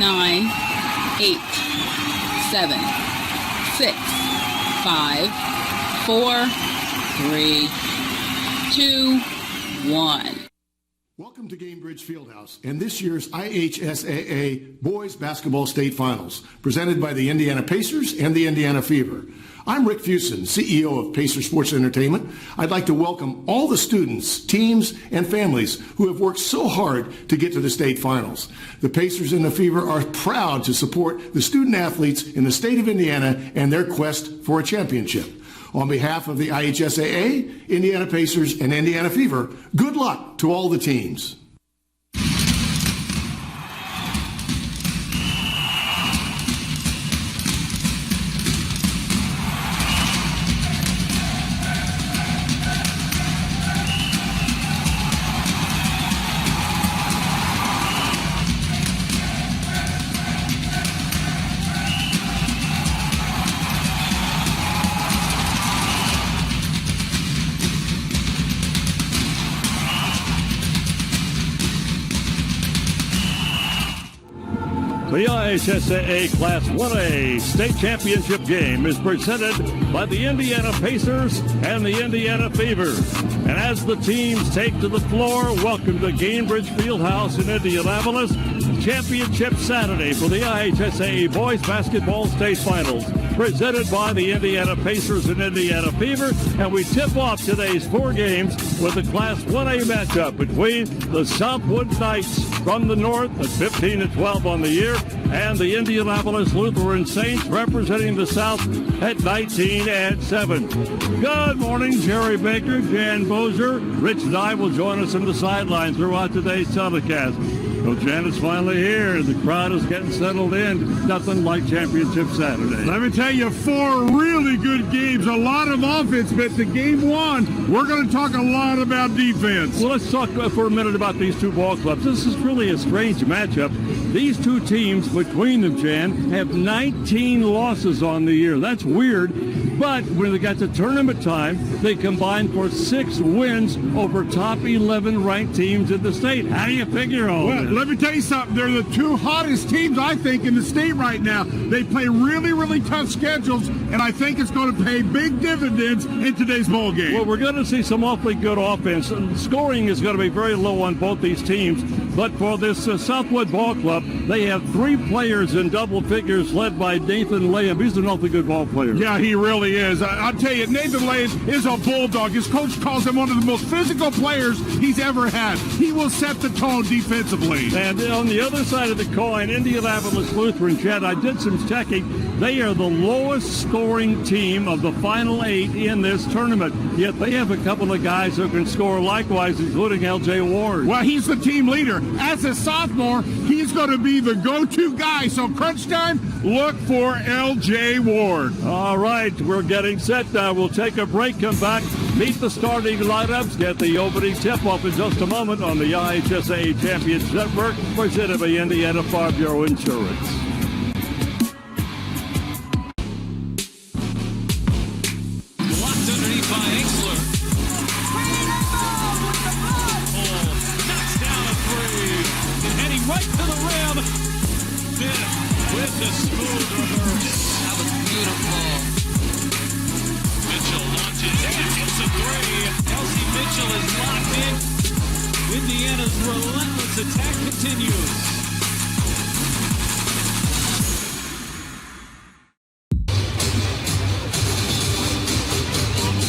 9, 8, 7, 6, 5, 4, 3, 2, 1. Welcome to Gainbridge Fieldhouse and this year's IHSAA Boys Basketball State Finals, presented by the Indiana Pacers and the Indiana Fever. I'm Rick Fuson, CEO of Pacer Sports Entertainment. I'd like to welcome all the students, teams, and families who have worked so hard to get to the state finals. The Pacers and the Fever are proud to support the student athletes in the state of Indiana and their quest for a championship. On behalf of the IHSAA, Indiana Pacers, and Indiana Fever, good luck to all the teams. The IHSAA Class 1A State Championship game is presented by the Indiana Pacers and the Indiana Fever. And as the teams take to the floor, welcome to Gainbridge Fieldhouse in Indianapolis. Championship Saturday for the IHSAA Boys Basketball State Finals, presented by the Indiana Pacers and Indiana Fever. And we tip off today's 4 games with the Class 1A matchup between the Southwood Knights from the north at 15-12 on the year, and the Indianapolis Lutheran Saints representing the South at 19-7. Good morning, Jerry Baker, Jan Bozier. Rich Dye will join us on the sideline throughout today's telecast. Well, Jan is finally here. The crowd is getting settled in. Nothing like Championship Saturday. Let me tell you, 4 really good games. A lot of offense, but the game 1, we're going to talk a lot about defense. Well, let's talk for a minute about these two ball clubs. This is really a strange matchup. These two teams between them, Jan, have 19 losses on the year. That's weird. But when they got to tournament time, they combined for 6 wins over top 11 ranked teams in the state. How do you figure all this? Let me tell you something. They're the 2 hottest teams, I think, in the state right now. They play really, really tough schedules, and I think it's going to pay big dividends in today's ball game. Well, we're going to see some awfully good offense. Scoring is going to be very low on both these teams. But for this Southwood Ball Club, they have 3 players in double figures led by Nathan Layham. He's an awfully good ball player. Yeah, he really is. I'll tell you, Nathan Layham is a bulldog. His coach calls him one of the most physical players he's ever had. He will set the tone defensively. And on the other side of the coin, Indianapolis Lutheran, Chad, I did some checking. They are the lowest scoring team of the final 8 in this tournament. Yet they have a couple of guys who can score likewise, including L.J. Ward. Well, he's the team leader. As a sophomore, he's going to be the go-to guy. So crunch time, look for L.J. Ward. All right, we're getting set now. We'll take a break, come back, meet the starting lineups, get the opening tip-off in just a moment on the IHSAA Championship Network, presented by Indiana Farm Bureau Insurance. Right to the rim. With the smooth reverse. That was beautiful. Mitchell launches and hits a 3. Elsie Mitchell is locked in. Indiana's relentless attack continues.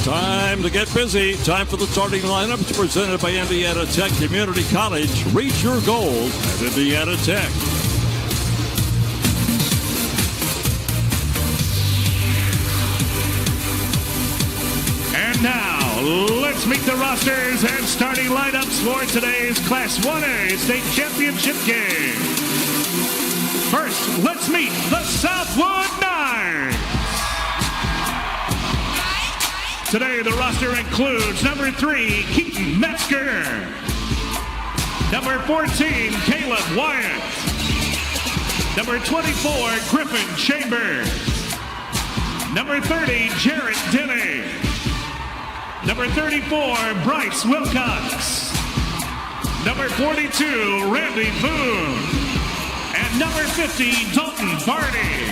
Time to get busy. Time for the starting lineups presented by Indiana Tech Community College. Reach your goals at Indiana Tech. And now, let's meet the rosters and starting lineups for today's Class 1A State Championship game. First, let's meet the Southwood Knights. Today, the roster includes number 3, Keaton Metzger. Number 14, Caleb Wyatt. Number 24, Griffin Chambers. Number 30, Jarrett Denny. Number 34, Bryce Wilcox. Number 42, Randy Boone. And number 50, Dalton Barney.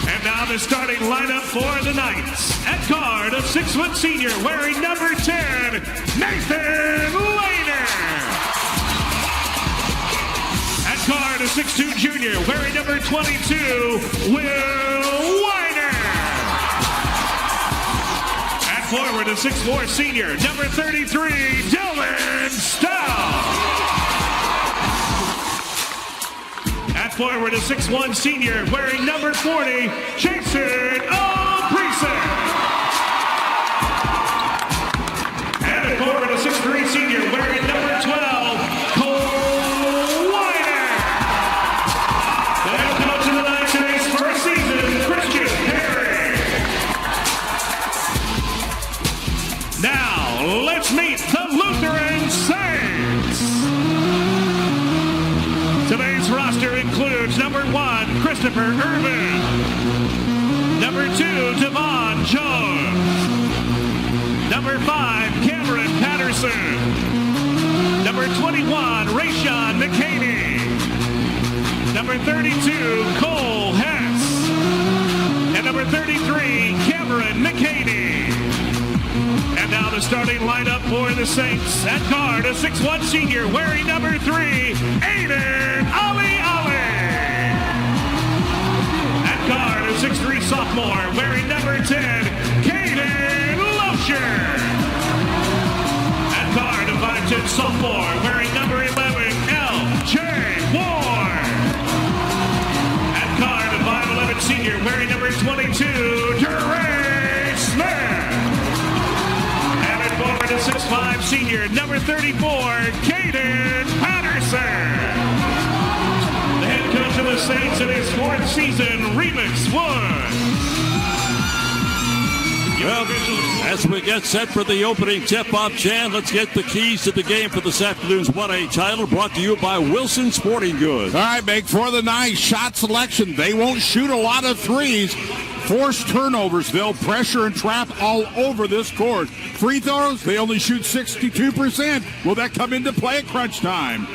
And now the starting lineup for the Knights. At guard, a 6-foot senior wearing number 10, Nathan Lehner. At guard, a 6'2 junior wearing number 22, Will Weiner. At forward, a 6'4 senior, number 33, Dylan Stout. At forward, a 6'1 senior wearing number 40, Jason Oprisek. And at forward, a 6'3 senior wearing number 12, Cole Weiner. The head coach of the Knights in his first season, Christian Perry. Now, let's meet the Lutheran Saints. Today's roster includes number 1, Christopher Irvin. Number 2, Devon Jones. Number 5, Cameron Patterson. Number 21, Rayshawn McCaney. Number 32, Cole Hess. And number 33, Cameron McCaney. And now the starting lineup for the Saints. At guard, a 6'1 senior wearing number 3, Aiden Ali. At guard, a 6'3 sophomore wearing number 10, Caden Loescher. At guard, a 5'10 sophomore wearing number 11, L.J. Ward. At guard, a 5'11 senior wearing number 22, DeRay Smith. Forward, a 6'5 senior, number 34, Caden Patterson. The head coach of the Saints in his 4th season, Remus Wood. Well, as we get set for the opening tip-off, Jan, let's get the keys to the game for this afternoon's 1A title, brought to you by Wilson Sporting Goods. All right, Meg, for the Knights, shot selection. They won't shoot a lot of threes. Forced turnovers, they'll pressure and trap all over this court. Free throws, they only shoot 62%. Will that come into play at crunch time?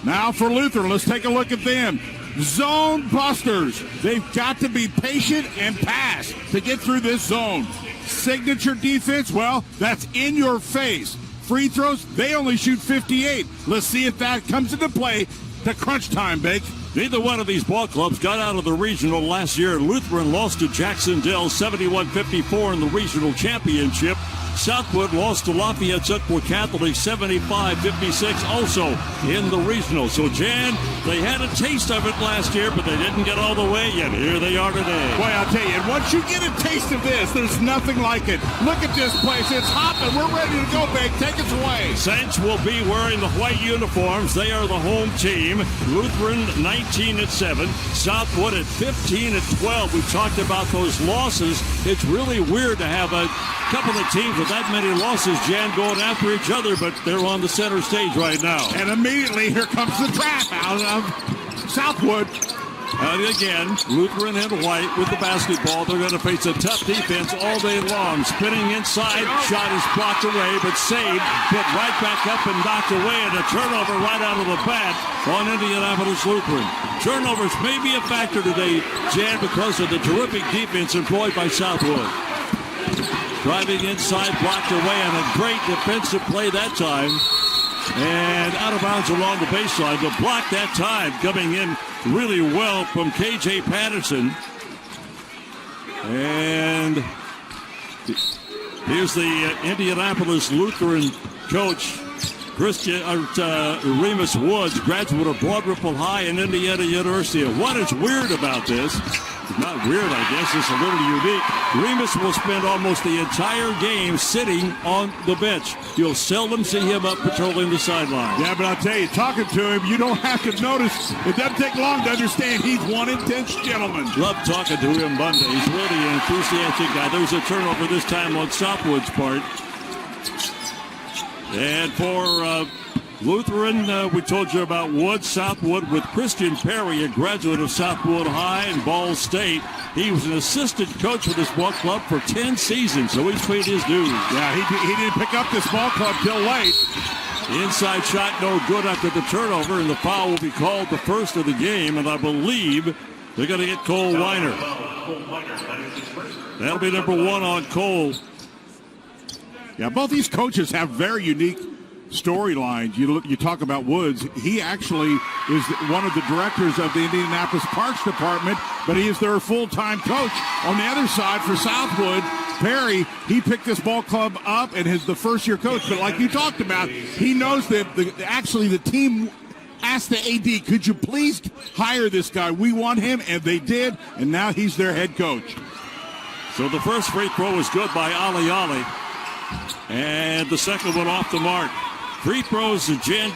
Now for Lutheran, let's take a look at them. Zone busters. They've got to be patient and pass to get through this zone. Signature defense, well, that's in your face. Free throws, they only shoot 58. Let's see if that comes into play to crunch time, Bake. Neither one of these ball clubs got out of the regional last year. Lutheran lost to Jacksonville 71-54 in the regional championship. Southwood lost to Lafayette Central Catholic 75-56 also in the regional. So, Jan, they had a taste of it last year, but they didn't get all the way yet. Here they are today. Boy, I'll tell you, and once you get a taste of this, there's nothing like it. Look at this place. It's hopping. We're ready to go, Big. Take us away. Saints will be wearing the white uniforms. They are the home team. Lutheran 19-7. Southwood at 15-12. We've talked about those losses. It's really weird to have a couple of teams with that many losses, Jan, going after each other, but they're on the center stage right now. And immediately here comes the trap out of Southwood. And again, Lutheran in white with the basketball. They're going to face a tough defense all day long. Spinning inside, shot is blocked away, but saved. Put right back up and knocked away, and a turnover right out of the bat on Indianapolis Lutheran. Turnovers may be a factor today, Jan, because of the terrific defense employed by Southwood. Driving inside, blocked away, and a great defensive play that time. And out of bounds along the baseline. The block that time coming in really well from K.J. Patterson. And here's the Indianapolis Lutheran coach, Remus Woods, graduate of Broad Ripple High and Indiana University. And what is weird about this, not weird, I guess, it's a little unique. Remus will spend almost the entire game sitting on the bench. You'll seldom see him up patrolling the sideline. Yeah, but I'll tell you, talking to him, you don't have to notice. It doesn't take long to understand he's one intense gentleman. Love talking to him Monday. He's really an enthusiastic guy. There's a turnover this time on Southwood's part. And for Lutheran, we told you about Wood, Southwood with Christian Perry, a graduate of Southwood High and Ball State. He was an assistant coach for this ball club for 10 seasons, so he's paid his dues. Yeah, he didn't pick up this ball club till late. The inside shot no good after the turnover, and the foul will be called the first of the game, and I believe they're going to get Cole Weiner. That'll be number 1 on Cole. Yeah, both these coaches have very unique storylines. You talk about Woods. He actually is one of the directors of the Indianapolis Parks Department, but he is their full-time coach. On the other side for Southwood, Perry, he picked this ball club up and is the first-year coach. But like you talked about, he knows that the team asked the AD, could you please hire this guy? We want him, and they did, and now he's their head coach. So the first free throw was good by Ali Ali, and the second one off the mark. Free throws, Jen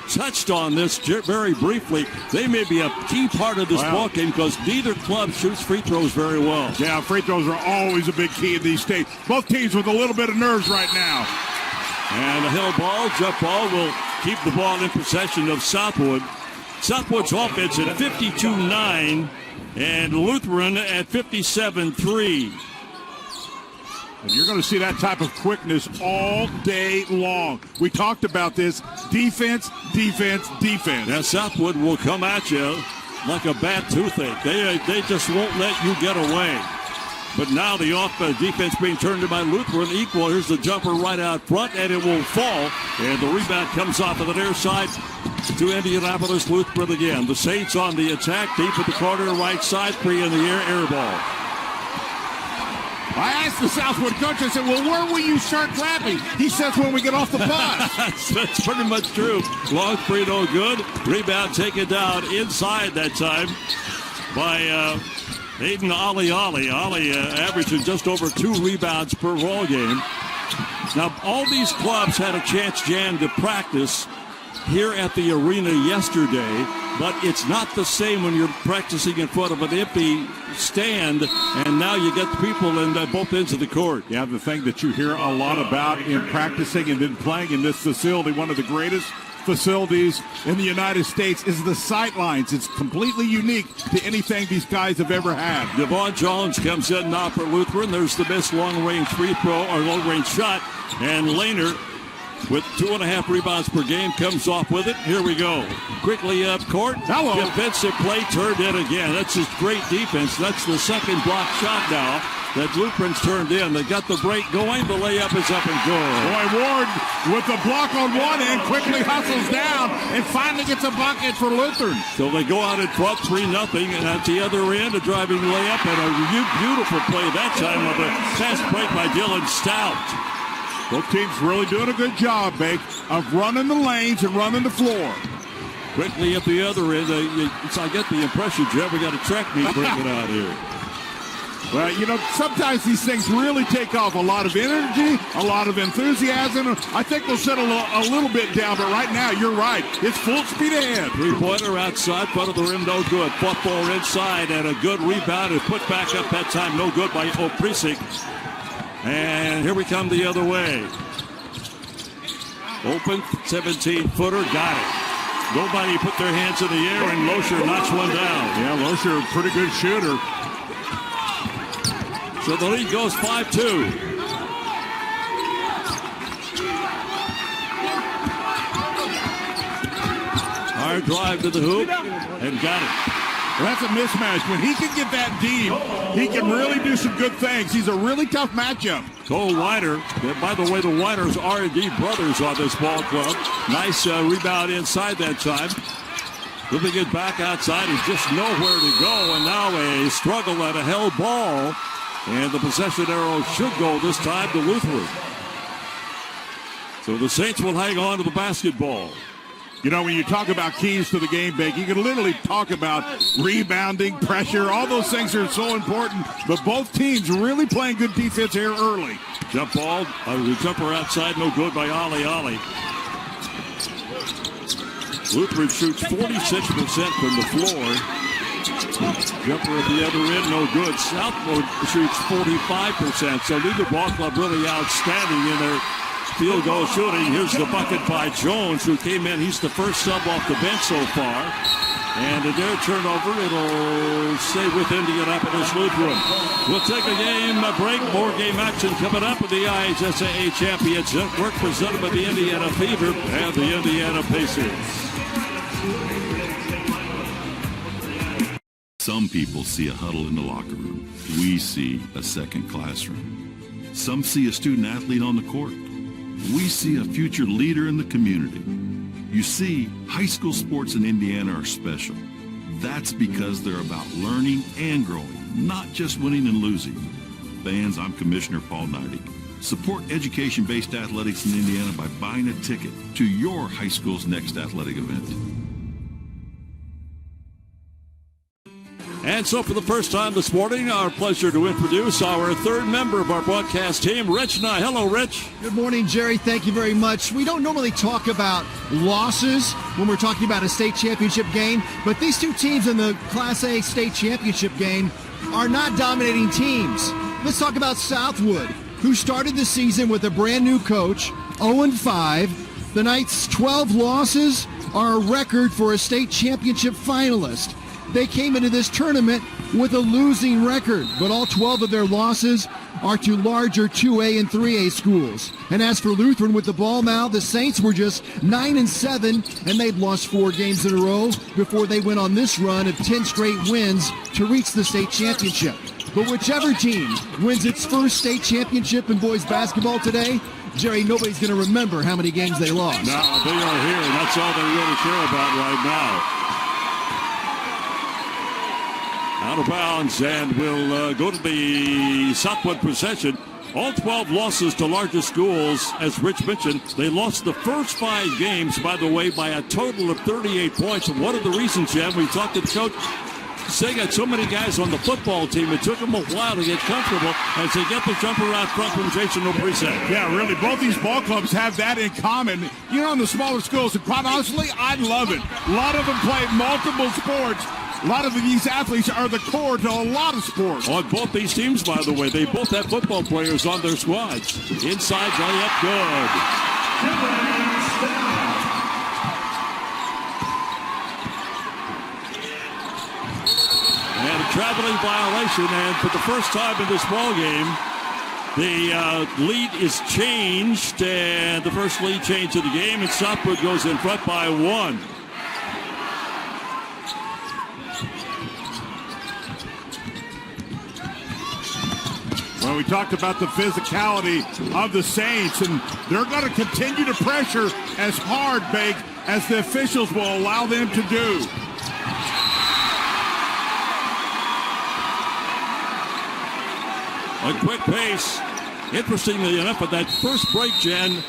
touched on this very briefly. They may be a key part of this ball game because neither club shoots free throws very well. Yeah, free throws are always a big key in these states. Both teams with a little bit of nerves right now. And a hill ball, jump ball will keep the ball in possession of Southwood. Southwood's offense at 52-9 and Lutheran at 57-3. And you're going to see that type of quickness all day long. We talked about this. Defense, defense, defense. Now Southwood will come at you like a bad toothache. They just won't let you get away. But now the defense being turned in by Lutheran equal. Here's the jumper right out front, and it will fall. And the rebound comes off of the near side to Indianapolis Lutheran again. The Saints on the attack, deep at the corner, right side, 3 in the air ball. I asked the Southwood coach, I said, well, where will you start clapping? He says when we get off the bus. That's pretty much true. Long free, no good. Rebound taken down inside that time by Aiden Ali. Ali averaging just over 2 rebounds per ball game. Now, all these clubs had a chance, Jan, to practice here at the arena yesterday, but it's not the same when you're practicing in front of an empty stand, and now you get the people in both ends of the court. Yeah, the thing that you hear a lot about in practicing and then playing in this facility, one of the greatest facilities in the United States, is the sightlines. It's completely unique to anything these guys have ever had. Devon Jones comes in now for Lutheran. There's the missed long-range free throw or long-range shot, and Lehner with 2.5 rebounds per game comes off with it. Here we go. Quickly up court. Hello. Defensive play turned in again. That's just great defense. That's the second block shot now that Lutheran's turned in. They got the break going. The layup is up and good. Boy, Ward with the block on one end quickly hustles down and finally gets a bucket for Lutheran. So they go out in front 3-0, and at the other end, a driving layup and a beautiful play that time of a fast break by Dylan Stout. Both teams really doing a good job, Bake, of running the lanes and running the floor. Quickly at the other end, I get the impression, Jeff, we got a track meet breaking out here. Well, you know, sometimes these things really take off. A lot of energy, a lot of enthusiasm. I think they'll settle a little bit down, but right now, you're right. It's full speed ahead. Three-pointer outside, front of the rim, no good. Football inside, and a good rebound and put back up that time, no good by Oprisek. And here we come the other way. Open 17-footer, got it. Nobody put their hands in the air, and Losher knocks one down. Yeah, Losher, pretty good shooter. So the lead goes 5-2. Hard drive to the hoop, and got it. Well, that's a mismatch. When he can get that deep, he can really do some good things. He's a really tough matchup. Cole Weiner. By the way, the Weiners are indeed brothers on this ball club. Nice rebound inside that time. Flipping it back outside. He's just nowhere to go. And now a struggle at a held ball. And the possession arrow should go this time to Lutheran. So the Saints will hang on to the basketball. You know, when you talk about keys to the game, Big, you can literally talk about rebounding, pressure. All those things are so important. But both teams really playing good defense here early. Jump ball, the jumper outside, no good by Ali. Lutheran shoots 46% from the floor. Jumper at the other end, no good. Southwood shoots 45%. So neither ball club really outstanding in their field goal shooting. Here's the bucket by Jones, who came in. He's the first sub off the bench so far. And their turnover, it'll stay with Indianapolis Lutheran. We'll take a break. More game action coming up with the IHSAA Championship. Work presented by the Indiana Fever and the Indiana Pacers. Some people see a huddle in the locker room. We see a second classroom. Some see a student athlete on the court. We see a future leader in the community. You see, high school sports in Indiana are special. That's because they're about learning and growing, not just winning and losing. Fans, I'm Commissioner Paul Neidig. Support education-based athletics in Indiana by buying a ticket to your high school's next athletic event. And so for the first time this morning, our pleasure to introduce our third member of our broadcast team, Rich Nye. Hello, Rich. Good morning, Jerry. Thank you very much. We don't normally talk about losses when we're talking about a state championship game, but these two teams in the Class A state championship game are not dominating teams. Let's talk about Southwood, who started the season with a brand new coach, 0-5. The Knights' 12 losses are a record for a state championship finalist. They came into this tournament with a losing record, but all 12 of their losses are to larger 2A and 3A schools. And as for Lutheran with the ball now, the Saints were just 9-7, and they'd lost 4 games in a row before they went on this run of 10 straight wins to reach the state championship. But whichever team wins its first state championship in boys basketball today, Jerry, nobody's going to remember how many games they lost. No, they are here, and that's all they really care about right now. Out of bounds, and we'll go to the Southwood possession. All 12 losses to larger schools, as Rich mentioned. They lost the first 5 games, by the way, by a total of 38 points. And one of the reasons, Jim, we talked to the coach, they got so many guys on the football team, it took them a while to get comfortable as they get the jumper out front from Jason Oprisek. Yeah, really, both these ball clubs have that in common. You know, in the smaller schools, and quite honestly, I love it. A lot of them play multiple sports. A lot of these athletes are the core to a lot of sports. On both these teams, by the way, they both have football players on their squads. Inside layup, good. And a traveling violation, and for the first time in this ball game, the lead is changed, and the first lead change of the game, and Southwood goes in front by 1. Well, we talked about the physicality of the Saints, and they're going to continue to pressure as hard, Big, as the officials will allow them to do. A quick pace. Interestingly enough, at that first break, Jen,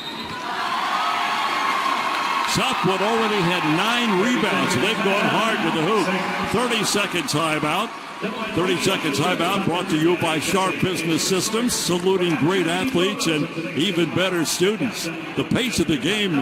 Southwood already had 9 rebounds. So they've gone hard with the hoop. 30-second timeout. 30 seconds timeout brought to you by Sharp Business Systems, saluting great athletes and even better students. The pace of the game,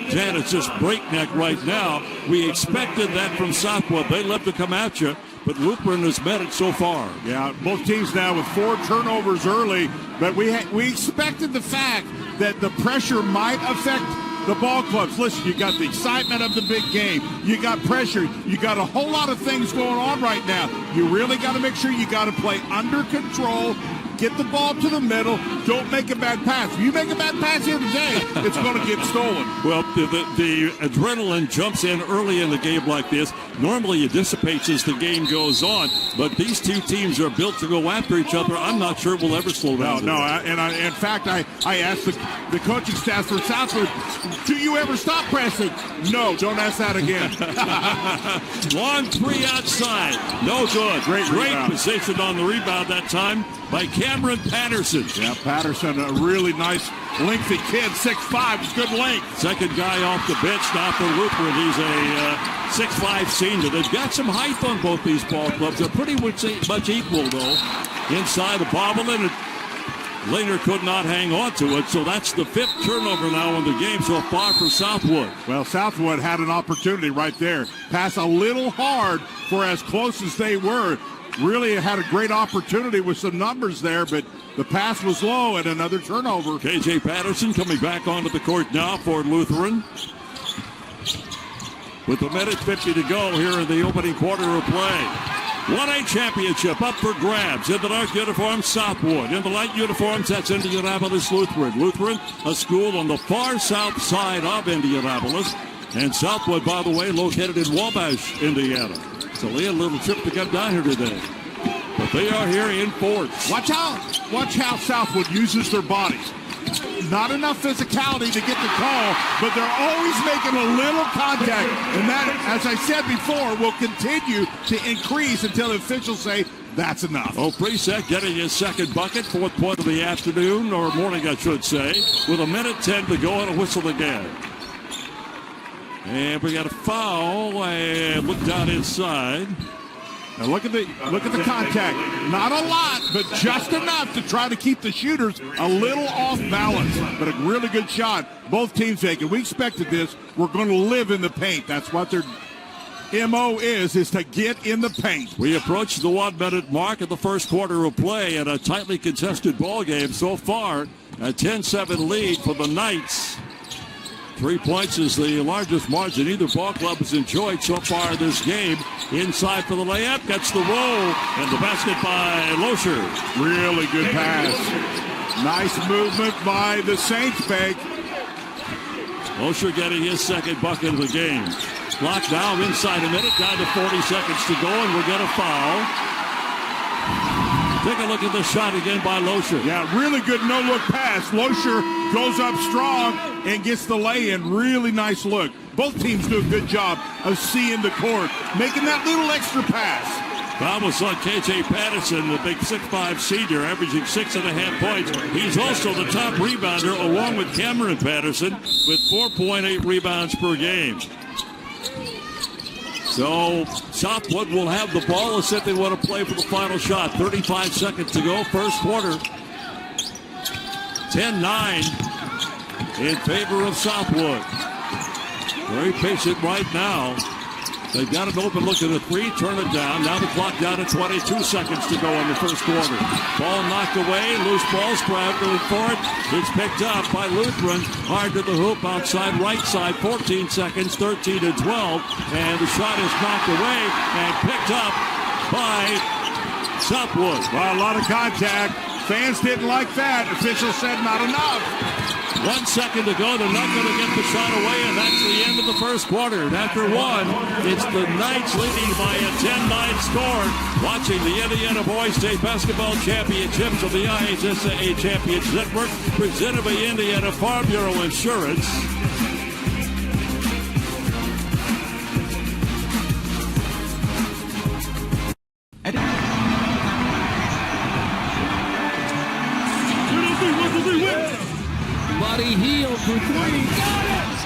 Jan, is just breakneck right now. We expected that from Southwood. They love to come at you, but Lutheran has met it so far. Yeah, both teams now with 4 turnovers early, but we expected the fact that the pressure might affect the ball clubs. Listen, you got the excitement of the big game. You got pressure. You got a whole lot of things going on right now. You really got to make sure you got to play under control. Get the ball to the middle. Don't make a bad pass. If you make a bad pass here today, it's going to get stolen. Well, the adrenaline jumps in early in the game like this. Normally it dissipates as the game goes on, but these two teams are built to go after each other. I'm not sure we'll ever slow down. In fact, I asked the coaching staff for Southwood, do you ever stop pressing? No, don't ask that again. Long 3 outside. No good. Great position on the rebound that time by Cameron Patterson. Yeah, Patterson, a really nice, lengthy kid, 6'5", good length. Second guy off the bench now for Lutheran. He's a 6'5" senior. They've got some height on both these ball clubs. They're pretty much equal, though. Inside the bobbling, and Lehner could not hang on to it, so that's the 5th turnover now in the game so far for Southwood. Well, Southwood had an opportunity right there. Pass a little hard for as close as they were. Really had a great opportunity with some numbers there, but the pass was low and another turnover. K.J. Patterson coming back onto the court now for Lutheran. with a minute 50 to go here in the opening quarter of play. 1A championship up for grabs. In the dark uniforms, Southwood. In the light uniforms, that's Indianapolis Lutheran. Lutheran, a school on the far south side of Indianapolis. And Southwood, by the way, located in Wabash, Indiana. So they had a little trip to come down here today. But they are here in force. Watch how Southwood uses their bodies. Not enough physicality to get the call, but they're always making a little contact. And that, as I said before, will continue to increase until the officials say that's enough. Oprisek getting his second bucket, fourth point of the afternoon, or morning, I should say, with a minute 10 to go and a whistle again. And we got a foul, and look down inside. Now look at the contact. Not a lot, but just enough to try to keep the shooters a little off balance. But a really good shot. Both teams taking. We expected this. We're going to live in the paint. That's what their MO is to get in the paint. We approach the 1 minute mark of the first quarter of play in a tightly contested ball game so far. A 10-7 lead for the Knights. 3 points is the largest margin either ball club has enjoyed so far in this game. Inside for the layup, gets the roll, and the basket by Lehner. Really good pass. Nice movement by the Saints, Peg. Lehner getting his second bucket of the game. Clock now inside a minute, down to 40 seconds to go, and we'll get a foul. Take a look at the shot again by Lehner. Yeah, really good no-look pass. Lehner goes up strong and gets the lay-in. Really nice look. Both teams do a good job of seeing the court, making that little extra pass. Foul was on K.J. Patterson, the big 6'5 senior, averaging 6.5 points. He's also the top rebounder, along with Cameron Patterson, with 4.8 rebounds per game. So Southwood will have the ball as if they want to play for the final shot. 35 seconds to go, first quarter. 10-9 in favor of Southwood. Very patient right now. They've got an open look at the three, turn it down. Now the clock down to 22 seconds to go in the first quarter. Ball knocked away, loose ball, Sprout going for it. It's picked up by Lutheran. Hard to the hoop, outside right side, 14 seconds, 13 to 12. And the shot is knocked away and picked up by Southwood. Well, a lot of contact. Fans didn't like that. Officials said not enough. 1 second to go. They're not going to get the shot away, and that's the end of the first quarter. And after one, it's the Knights leading by a 10-9 score. Watching the Indiana Boys State Basketball Championships of the IHSAA Champions Network, presented by Indiana Farm Bureau Insurance. Body heel for three. Got it!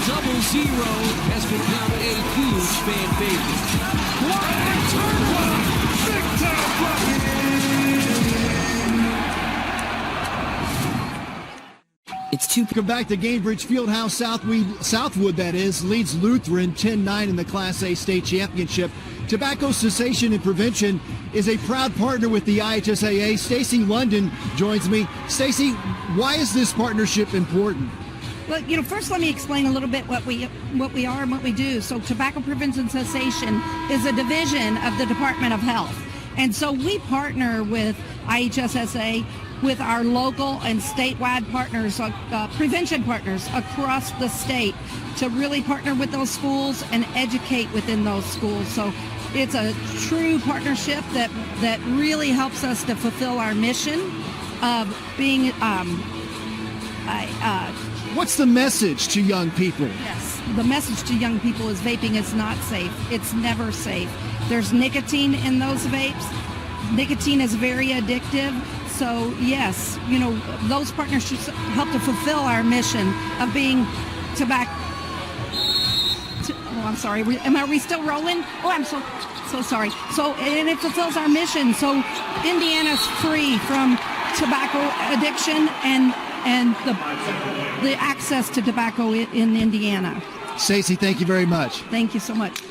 Double zero has become a huge fan favorite. Big time bucket! It's two. Come back to Gainbridge Fieldhouse. Southwood, that is, leads Lutheran 10-9 in the Class A state championship. Tobacco Cessation and Prevention is a proud partner with the IHSAA. Stacy London joins me. Stacy, why is this partnership important? Well, first let me explain a little bit what we are and what we do. So Tobacco Prevention Cessation is a division of the Department of Health. And so we partner with IHSSA, with our local and statewide partners, prevention partners across the state, to really partner with those schools and educate within those schools. So it's a true partnership that really helps us to fulfill our mission of being What's the message to young people? Yes, the message to young people is vaping is not safe. It's never safe. There's nicotine in those vapes. Nicotine is very addictive. So yes, those partnerships help to fulfill our mission of being tobacco. I'm sorry. Are we still rolling? Oh, I'm so sorry. So, and it fulfills our mission. So Indiana's free from tobacco addiction and the access to tobacco in Indiana. Stacey, thank you very much. Thank you so much.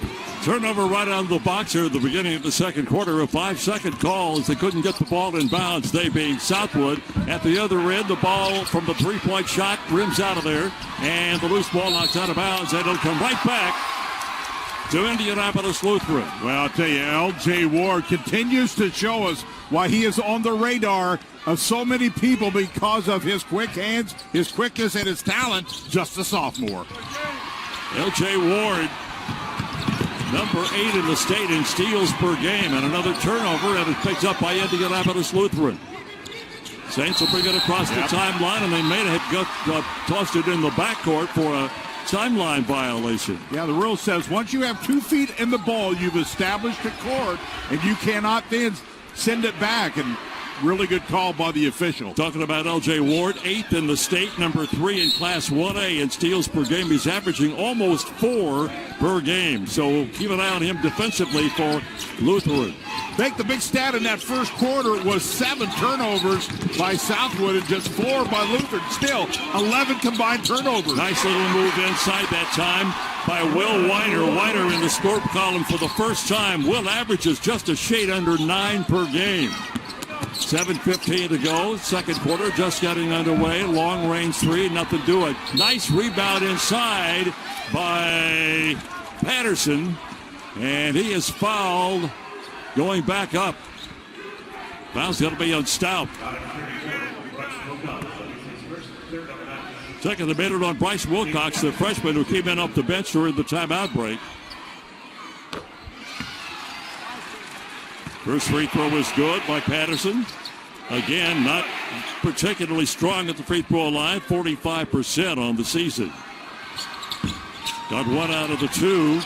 Turnover right out of the box here at the beginning of the second quarter. A 5-second call as they couldn't get the ball in bounds. They being Southwood. At the other end, the ball from the three-point shot rims out of there. And the loose ball knocks out of bounds. And it'll come right back to Indianapolis Lutheran. Well, I'll tell you, L.J. Ward continues to show us why he is on the radar of so many people because of his quick hands, his quickness, and his talent. Just a sophomore. L.J. Ward, number 8 in the state in steals per game, and another turnover, and it's picked up by Indianapolis Lutheran. Saints will bring it across the timeline, and they may have tossed it in the backcourt for a timeline violation. Yeah, the rule says once you have 2 feet in the ball, you've established a court, and you cannot then send it back. And really good call by the official. Talking about L.J. Ward, 8th in the state, number 3 in Class 1A in steals per game. He's averaging almost 4 per game. So keep an eye on him defensively for Lutheran. I think the big stat in that first quarter was 7 turnovers by Southwood and just 4 by Lutheran. Still, 11 combined turnovers. Nice little move inside that time by Will Weiner. Weiner in the score column for the first time. Will averages just a shade under 9 per game. 7:15 to go. Second quarter just getting underway. Long range 3, nothing to it. Nice rebound inside by Patterson. And he is fouled going back up. Foul's going to be on Stout. Second minute on Bryce Wilcox, the freshman who came in off the bench during the timeout break. First free throw is good by Patterson. Again, not particularly strong at the free throw line, 45% on the season. Got 1 out of the 2.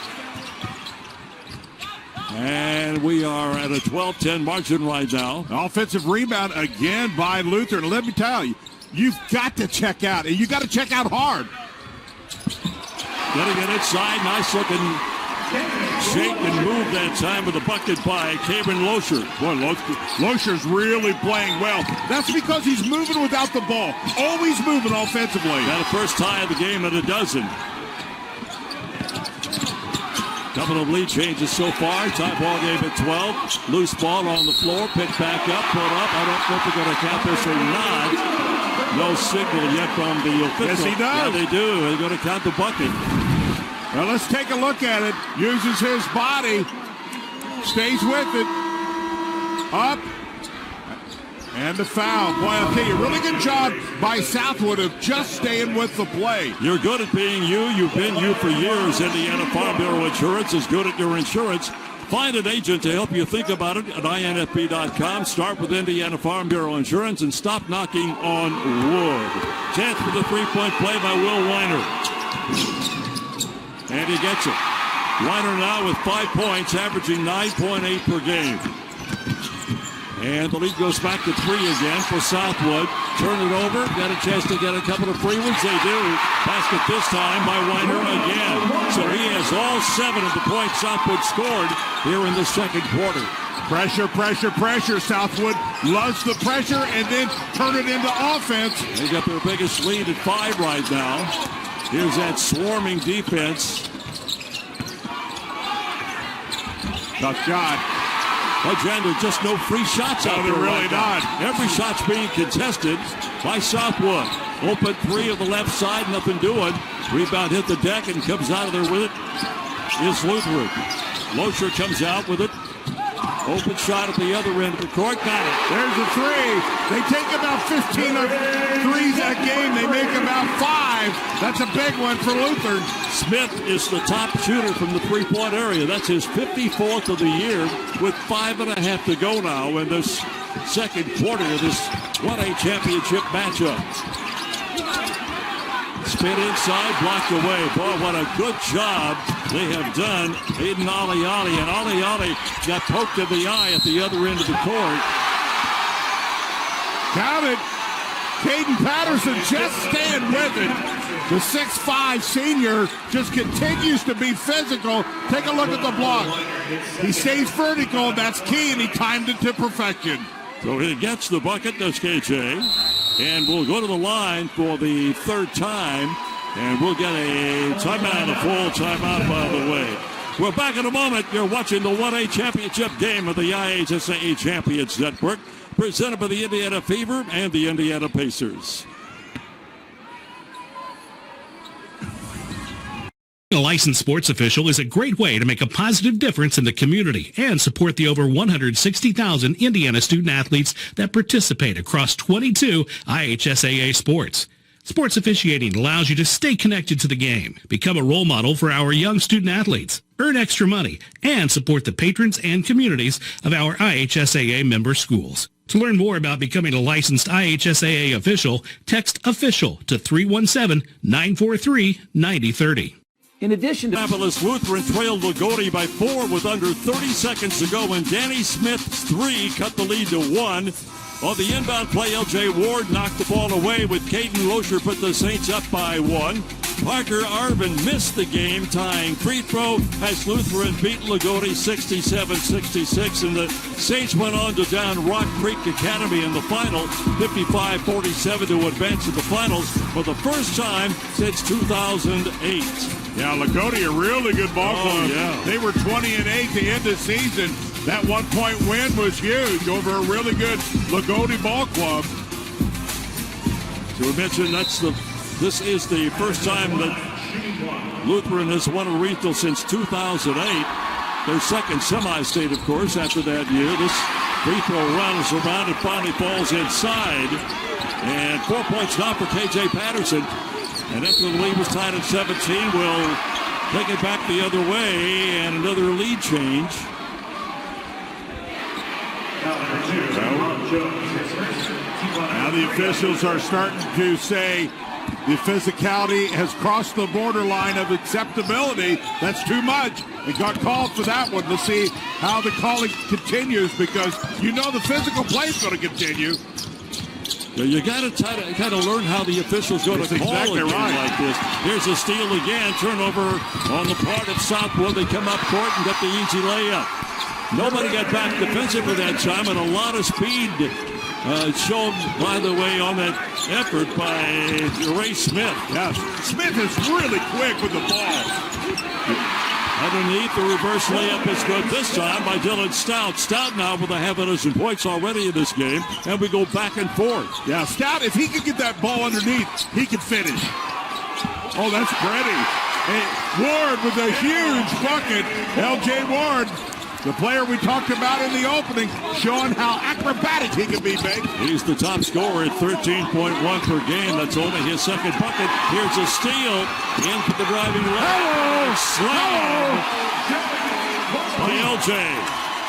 And we are at a 12-10 margin right now. Offensive rebound again by Lutheran. Let me tell you, you've got to check out, and you got to check out hard. Getting it inside, nice looking shake and move that time with a bucket by Cameron Losher. Boy, Losher's really playing well. That's because he's moving without the ball. Always moving offensively. Got a first tie of the game at a dozen. Couple of lead changes so far. Tie ball game at 12. Loose ball on the floor. Picked back up. Put up. I don't know if they're going to count this or not. No signal yet from the official. Yes, he does. Yeah, they do. They're going to count the bucket. Well, let's take a look at it. Uses his body. Stays with it. Up. And the foul. Boy, I'll tell you, really good job by Southwood of just staying with the play. You're good at being you. You've been you for years. Indiana Farm Bureau Insurance is good at your insurance. Find an agent to help you think about it at infb.com. Start with Indiana Farm Bureau Insurance and stop knocking on wood. Chance for the three-point play by Will Weiner. And he gets it. Weiner now with 5 points, averaging 9.8 per game. And the lead goes back to 3 again for Southwood. Turn it over. Got a chance to get a couple of free ones. They do. Basket this time by Weiner again. So he has all 7 of the points Southwood scored here in the second quarter. Pressure, pressure, pressure. Southwood loves the pressure and then turn it into offense. They got their biggest lead at 5 right now. Here's that swarming defense. Tough shot. Well, Jen, there's just no free shots out there. They're really not. Every shot's being contested by Southwood. Open 3 of the left side, nothing doing. Rebound hit the deck and comes out of there with it is Lutheran. Losher comes out with it. Open shot at the other end of the court. Got it. There's a 3. They take about 15 of threes a game. They make about 5. That's a big one for Lutheran. Smith is the top shooter from the three-point area. That's his 54th of the year with 5.5 to go now in this second quarter of this 1A championship matchup. Spin inside, blocked away. Boy, what a good job they have done. Aiden Aliali, and Aliali got poked in the eye at the other end of the court. Count it. Caden Patterson just staying with it. The 6'5 senior just continues to be physical. Take a look at the block. He stays vertical. That's key, and he timed it to perfection. So he gets the bucket, does KJ. And we'll go to the line for the third time. And we'll get a timeout, a full timeout, by the way. We're back in a moment. You're watching the 1A championship game of the IHSAA Champions Network, presented by the Indiana Fever and the Indiana Pacers. A licensed sports official is a great way to make a positive difference in the community and support the over 160,000 Indiana student athletes that participate across 22 IHSAA sports. Sports officiating allows you to stay connected to the game, become a role model for our young student athletes, earn extra money, and support the patrons and communities of our IHSAA member schools. To learn more about becoming a licensed IHSAA official, text OFFICIAL to 317-943-9030. In addition to Annapolis Lutheran trailed Lagodi by 4 with under 30 seconds to go, and Danny Smith's 3 cut the lead to 1. On the inbound play, L.J. Ward knocked the ball away with Caden Loescher put the Saints up by 1. Parker Arvin missed the game, tying free throw as Lutheran beat Lagodi 67-66, and the Saints went on to down Rock Creek Academy in the final 55-47 to advance to the finals for the first time since 2008. Yeah, Lagodi, a really good ball club. Yeah. They were 20-8 to end the season. That 1-point win was huge over a really good Lagodi ball club. So we mentioned this is the first time that Lutheran has won a regional since 2008. Their second semi-state, of course, after that year. This free throw run is around and finally falls inside. And 4 points now for K.J. Patterson. And after the lead was tied at 17, we'll take it back the other way, and another lead change. Now the officials are starting to say the physicality has crossed the borderline of acceptability. That's too much. It got called for that one. Let's see how the calling continues, because you know the physical play is going to continue. You got to kind of learn how the officials go to call exactly a game right. like this. Here's a steal again. Turnover on the part of Southwood. They come up court and get the easy layup. Nobody got back defensively that time, and a lot of speed shown, by the way, on that effort by Ray Smith. Yes, Smith is really quick with the ball. Underneath, the reverse layup is good this time by Dylan Stout. Stout now with a half a dozen points already in this game, and we go back and forth. Yeah, Stout, if he could get that ball underneath, he could finish. Oh, that's pretty. Hey, Ward with a huge bucket. L.J. Ward, the player we talked about in the opening, showing how acrobatic he can be, big. He's the top scorer at 13.1 per game. That's only his second bucket. Here's a steal. In for the driving lane. Slam by LJ.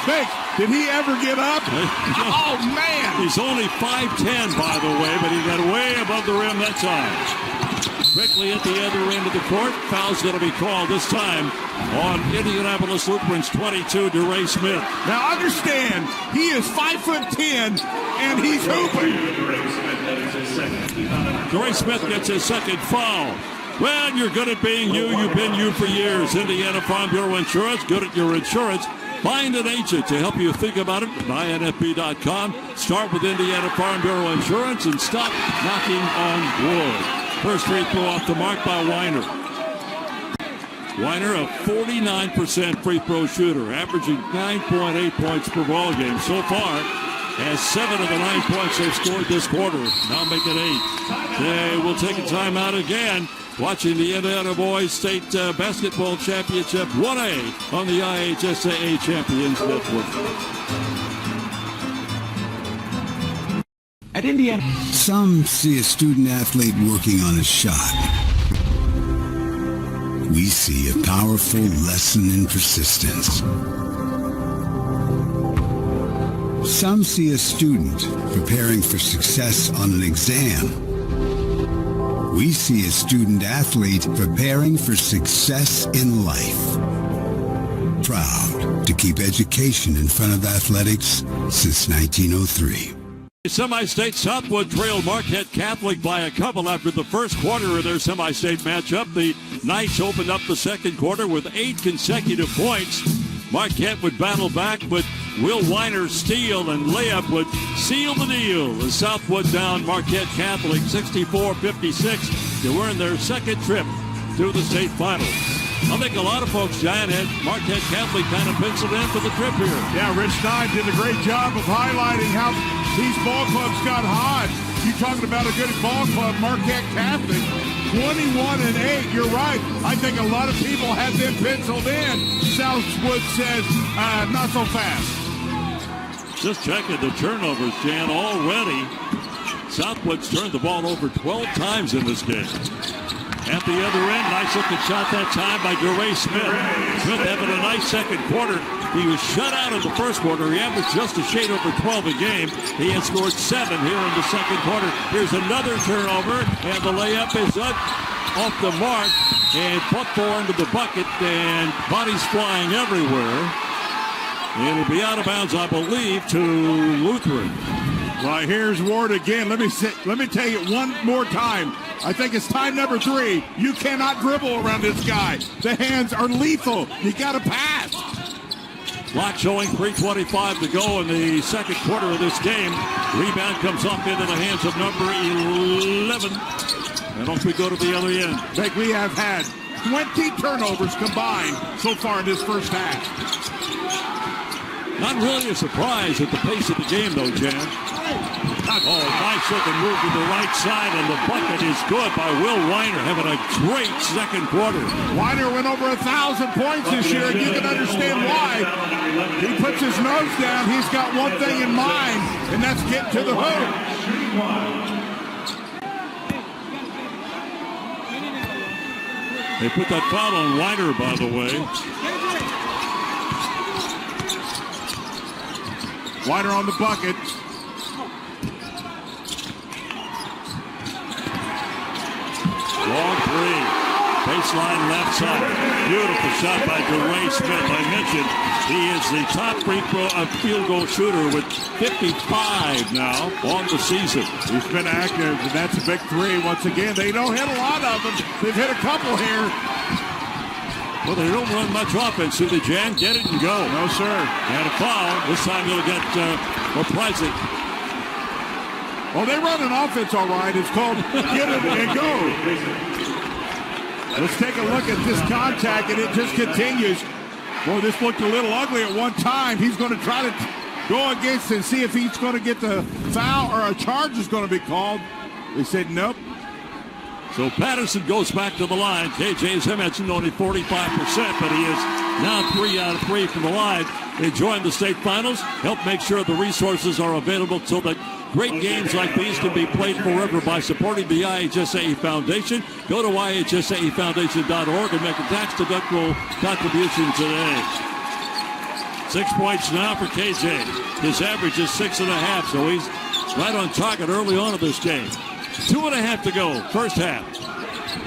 Big, did he ever get up? Oh, man. He's only 5'10", by the way, but he got way above the rim that time. Quickly at the other end of the court. Foul's going to be called this time on Indianapolis Lutheran's 22, DeRay Smith. Now understand, he is 5'10", and he's hooping. DeRay Smith gets his second foul. Well, you're good at being you. You've been you for years. Indiana Farm Bureau Insurance, good at your insurance. Find an agent to help you think about it at INFB.com. Start with Indiana Farm Bureau Insurance and stop knocking on wood. First free throw off the mark by Weiner. Weiner, a 49% free throw shooter, averaging 9.8 points per ball game. So far, has 7 of the 9 points they've scored this quarter. Now make it 8. They will take a timeout again. Watching the Indiana Boys State Basketball Championship 1A on the IHSAA Champions Network. At Indiana, some see a student athlete working on a shot. We see a powerful lesson in persistence. Some see a student preparing for success on an exam. We see a student athlete preparing for success in life. Proud to keep education in front of athletics since 1903. Semi-state Southwood trailed Marquette Catholic by a couple after the first quarter of their semi-state matchup. The Knights opened up the second quarter with 8 consecutive points. Marquette would battle back, but Will Weiner's steal and layup would seal the deal as Southwood down Marquette Catholic 64-56 to earn their second trip to the state finals. I think a lot of folks, John, had Marquette Catholic kind of penciled in for the trip here. Yeah, Rich Stein did a great job of highlighting how these ball clubs got hot. You talking about a good ball club, Marquette Catholic, 21-8. You're right. I think a lot of people had them penciled in. Southwood says, not so fast. Just checking the turnovers, Jan, already. Southwood's turned the ball over 12 times in this game. At the other end, nice looking shot that time by DeRay Smith. Smith having a nice second quarter. He was shut out in the first quarter. He averaged just a shade over 12 a game. He has scored 7 here in the second quarter. Here's another turnover, and the layup is off the mark, and football into the bucket, and bodies flying everywhere. And it'll be out of bounds, I believe, to Lutheran. Well, here's Ward again. Let me tell you one more time. I think it's time number 3. You cannot dribble around this guy. The hands are lethal. You got to pass. Clock showing 3:25 to go in the second quarter of this game. Rebound comes up into the hands of number 11. And off we go to the other end. Like we have had 20 turnovers combined so far in this first half. Not really a surprise at the pace of the game, though, Jan. Oh, nice looking move to the right side, and the bucket is good by Will Weiner, having a great second quarter. Weiner went over 1,000 points this year, and you can understand why. He puts his nose down. He's got one thing in mind, and that's getting to the hoop. They put that foul on Weiner, by the way. Weiner on the bucket. Long three. Baseline left side. Beautiful shot by DeRay Smith. I mentioned he is the top field goal shooter with 55 now on the season. He's been active, and that's a big 3 once again. They don't hit a lot of them. They've hit a couple here. Well, they don't run much offense, do they, Jan? Get it and go. No, sir. And a foul. This time you'll get Oprisek. Oh, they run an offense all right. It's called get it and go. Let's take a look at this contact, and it just continues. Boy, this looked a little ugly at one time. He's going to try to go against and see if he's going to get the foul or a charge is going to be called. They said nope. So Patterson goes back to the line. KJ, as I mentioned, only 45%, but he is now 3 out of 3 from the line. Enjoying the state finals. Help make sure the resources are available so that great games like these can be played forever by supporting the IHSAA Foundation. Go to IHSAAfoundation.org and make a tax-deductible contribution today. 6 points now for KJ. His average is 6.5, so he's right on target early on in this game. 2.5 to go, first half.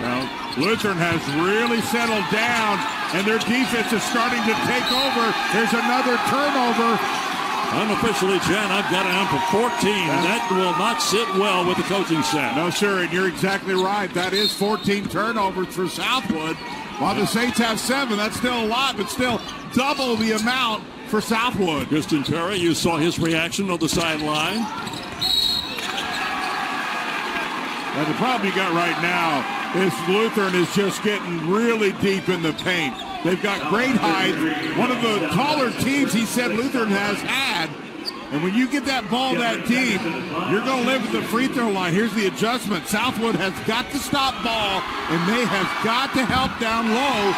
Well, Lutheran has really settled down, and their defense is starting to take over. There's another turnover. Unofficially, Jan, I've got him for 14. That will not sit well with the coaching staff. No, sir, and you're exactly right. That is 14 turnovers for Southwood. While the Saints have 7, that's still a lot, but still double the amount for Southwood. Kristen Perry, you saw his reaction on the sideline. And the problem you got right now is Lutheran is just getting really deep in the paint. They've got great height. One of the taller teams he said Lutheran has had. And when you get that ball that deep, you're going to live at the free throw line. Here's the adjustment. Southwood has got to stop ball, and they have got to help down low.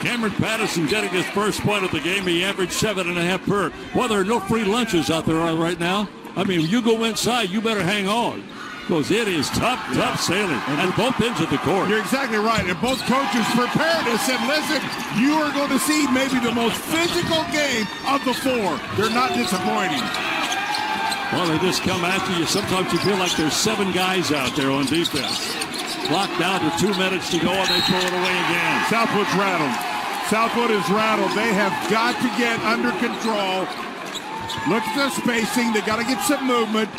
Cameron Patterson getting his first point of the game. He averaged 7.5 per. Well, there are no free lunches out there right now. I mean, when you go inside, you better hang on. Because it is tough sailing at both ends of the court. You're exactly right. And both coaches prepared us and listen, you are going to see maybe the most physical game of the 4. They're not disappointing. Well, they just come after you. Sometimes you feel like there's 7 guys out there on defense. Clock down to 2 minutes to go, and they throw it away again. Southwood's rattled. Southwood is rattled. They have got to get under control. Look at the spacing. They got to get some movement.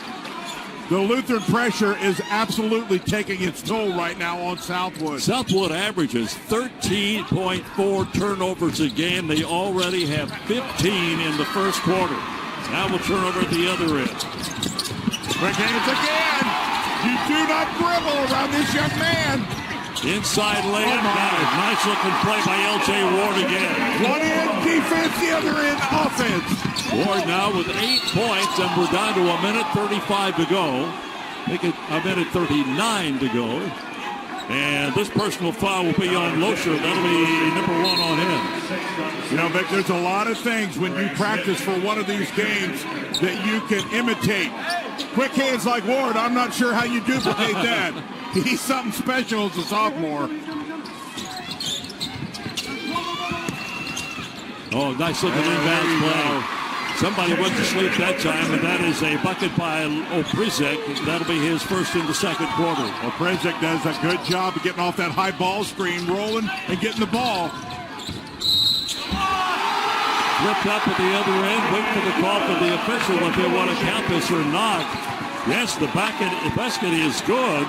The Lutheran pressure is absolutely taking its toll right now on Southwood. Southwood averages 13.4 turnovers a game. They already have 15 in the first quarter. Now we'll turn over at the other end. Quick hands again. You do not dribble around this young man. Inside layup. Nice looking play by L.J. Ward again. One end defense, the other end offense. Ward now with 8 points, and we're down to a minute 35 to go. Make it a minute 39 to go. And this personal foul will be on Losher. That'll be number 1 on him. You know, Vic, there's a lot of things when you practice for one of these games that you can imitate. Quick hands like Ward, I'm not sure how you duplicate that. He's something special as a sophomore. Oh, nice looking inbounds play. Somebody went to sleep that time, and that is a bucket by Oprisek. That'll be his first in the second quarter. Oprisek does a good job of getting off that high ball screen, rolling, and getting the ball. Flipped up at the other end. Wait for the call from the official if they want to count this or not. Yes, the basket is good.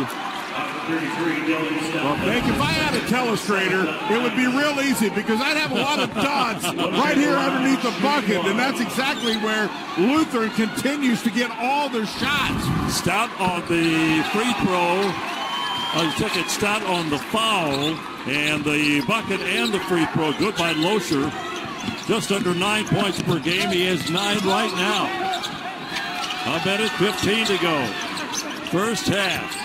Well, Vic, if I had a telestrator, it would be real easy because I'd have a lot of dots right here underneath the bucket, and that's exactly where Lutheran continues to get all their shots. Stout on the free throw. Took it Stout on the foul, and the bucket and the free throw. Good by Losher. Just under 9 points per game. He has 9 right now. A minute 15 to go. First half.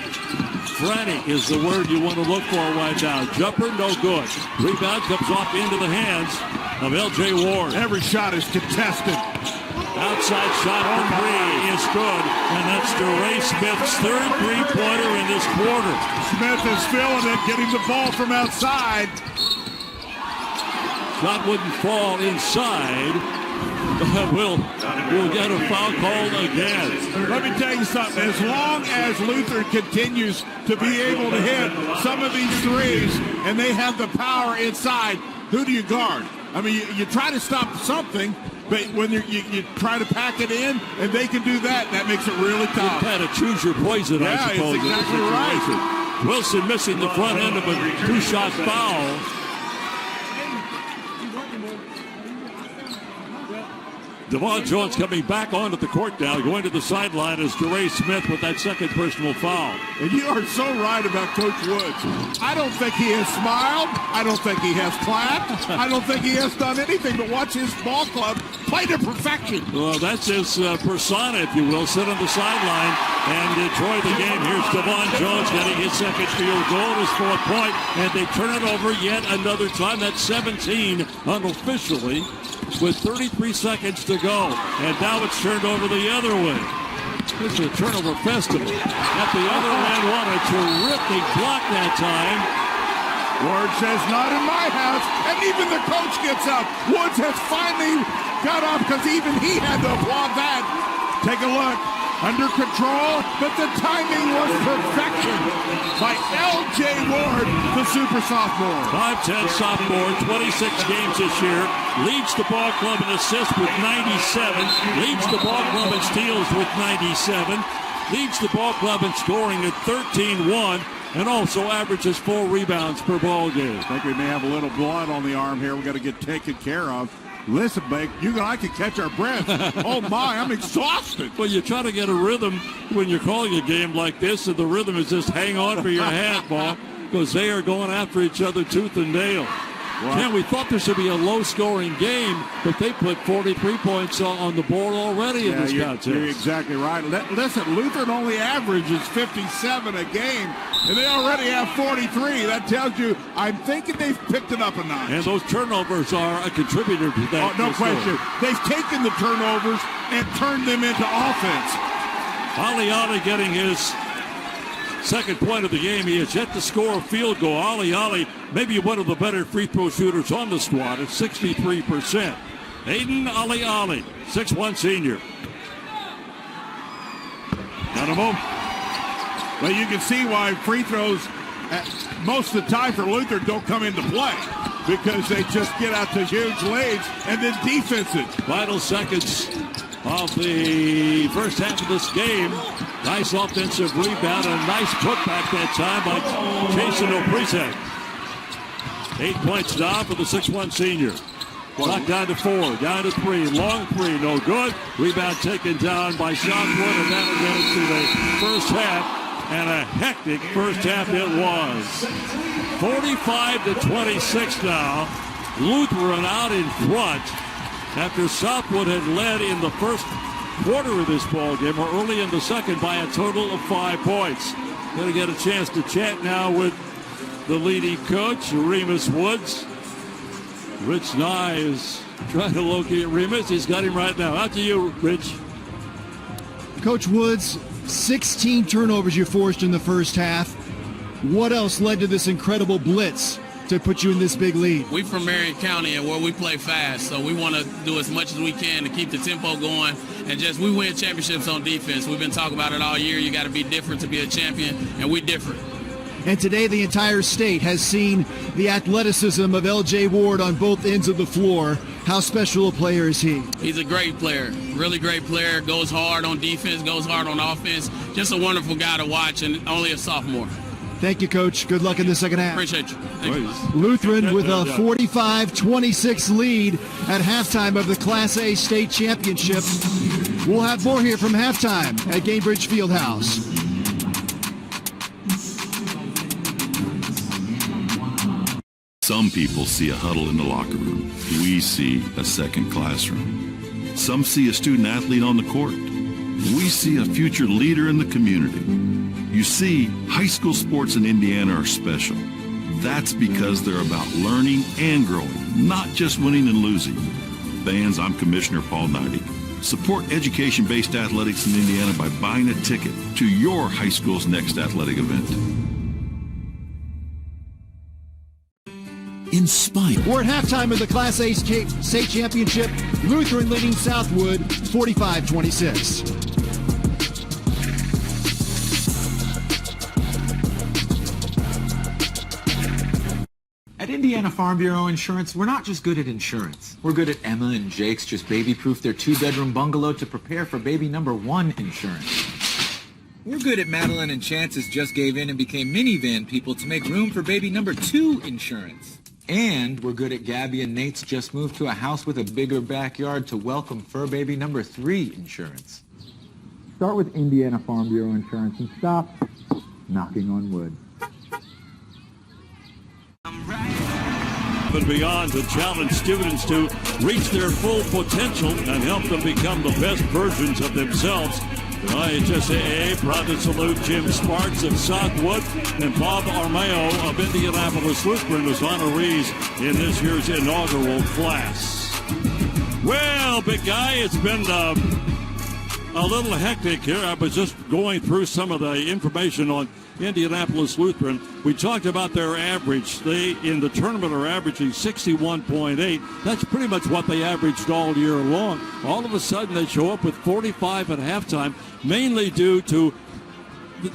Frantic is the word you want to look for right now. Jumper, no good. Rebound comes off into the hands of L.J. Ward. Every shot is contested. Outside shot for 3 is good. And that's DeRay Smith's third three-pointer in this quarter. Smith is filling it, getting the ball from outside. Shot wouldn't fall inside. We'll get a foul called again. Let me tell you something. As long as Lutheran continues to be able to hit some of these threes and they have the power inside, who do you guard? I mean, you try to stop something, but when you try to pack it in and they can do that, that makes it really tough. You kind of choose your poison, I suppose. Yeah, it's exactly right. Wilson missing the front end of a 2-shot foul. Devon Jones coming back onto the court now, going to the sideline as DeRay Smith with that second personal foul. And you are so right about Coach Woods. I don't think he has smiled. I don't think he has clapped. I don't think he has done anything but watch his ball club play to perfection. Well, that's his persona, if you will. Sit on the sideline and enjoy the game. Here's Devon Jones getting his second field goal, his 4th point, and they turn it over yet another time. That's 17 unofficially, with 33 seconds to go. And now it's turned over the other way. This is a turnover festival. At the other end, what a terrific block that time. Ward says, not in my house. And even the coach gets up. Woods has finally got up because even he had to applaud that. Take a look. Under control, but the timing was perfection by L.J. Ward, the super sophomore. 5'10 sophomore, 26 games this year. Leads the ball club in assists with 97. Leads the ball club in steals with 97. Leads the ball club in scoring at 13-1. And also averages 4 rebounds per ball game. I think we may have a little blood on the arm here. We got to get taken care of. Listen, Blake, you and I can catch our breath. Oh, my, I'm exhausted. Well, you try to get a rhythm when you're calling a game like this, and the rhythm is just hang on for your hat, ball, because they are going after each other tooth and nail. Wow. Man, we thought this would be a low-scoring game, but they put 43 points on the board already in this contest. You're exactly right. Listen, Lutheran only averages 57 a game, and they already have 43. That tells you, I'm thinking they've picked it up a notch. And those turnovers are a contributor to that. Oh, no question. They've taken the turnovers and turned them into offense. Ali getting his second point of the game. He has yet to score a field goal. Ali, maybe one of the better free throw shooters on the squad at 63%. Aiden Ali, 6'1 senior. Got him home. Well, you can see why free throws most of the time for Lutheran don't come into play, because they just get out to huge leads and then defenses. Final seconds of the first half of this game. Nice offensive rebound and a nice putback that time by Jason Oprisek. 8 points down for the 6'1 senior. Clock down to 4, down to 3, long 3, no good. Rebound taken down by Southwood, and that'll get us to the first half And a hectic first half it was. 45-26 now. Lutheran out in front after Southwood had led in the first quarter of this ball game, or early in the second, by a total of 5 points. Going to get a chance to chat now with the leading coach, Remus Woods. Rich Nye is trying to locate Remus. He's got him right now. Out to you, Rich. Coach Woods, 16 turnovers you forced in the first half. What else led to this incredible blitz to put you in this big lead? We from Marion County, and where we play fast, so we want to do as much as we can to keep the tempo going, and we win championships on defense. We've been talking about it all year. You got to be different to be a champion, and we're different. And today the entire state has seen the athleticism of L.J. Ward on both ends of the floor. How special a player is he? He's a great player, really great player, goes hard on defense, goes hard on offense. Just a wonderful guy to watch, and only a sophomore. Thank you, Coach. Good luck in the second half. Appreciate you. Thank you. Lutheran with a 45-26 lead at halftime of the Class A state championship. We'll have more here from halftime at Gainbridge Fieldhouse. Some people see a huddle in the locker room. We see a second classroom. Some see a student athlete on the court. We see a future leader in the community. You see, high school sports in Indiana are special. That's because they're about learning and growing, not just winning and losing. Fans, I'm Commissioner Paul Neidig. Support education-based athletics in Indiana by buying a ticket to your high school's next athletic event. Inspired. We're at halftime of the Class A state championship. Lutheran leading Southwood 45-26. At Indiana Farm Bureau Insurance, we're not just good at insurance. We're good at Emma and Jake's just baby-proof their 2-bedroom bungalow to prepare for baby number 1 insurance. We're good at Madeline and Chance's just gave in and became minivan people to make room for baby number 2 insurance. And we're good at Gabby and Nate's just moved to a house with a bigger backyard to welcome fur baby number 3 insurance. Start with Indiana Farm Bureau Insurance and stop knocking on wood. And beyond to challenge students to reach their full potential and help them become the best versions of themselves. The IHSAA proud to salute Jim Sparks of Southwood and Bob Armeo of Indianapolis Lutheran as honorees in this year's inaugural class. Well, big guy, it's been a little hectic here. I was just going through some of the information on Indianapolis Lutheran. We talked about their average. They, in the tournament, are averaging 61.8. That's pretty much what they averaged all year long. All of a sudden, they show up with 45 at halftime, mainly due to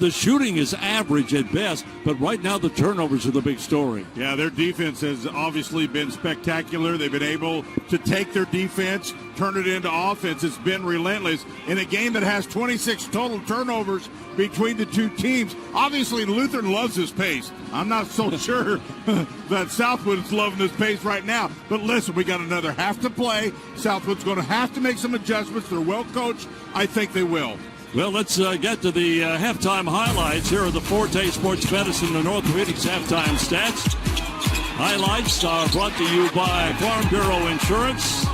the shooting is average at best, but right now the turnovers are the big story. Yeah, their defense has obviously been spectacular. They've been able to take their defense, turn it into offense. It's been relentless. In a game that has 26 total turnovers between the two teams, obviously Lutheran loves this pace. I'm not so sure that Southwood's loving this pace right now. But listen, we got another half to play. Southwood's going to have to make some adjustments. They're well coached. I think they will. Well, let's get to the halftime highlights. Here are the Forte Sports Medicine and Orthopedics halftime stats. Highlights are brought to you by Farm Bureau Insurance,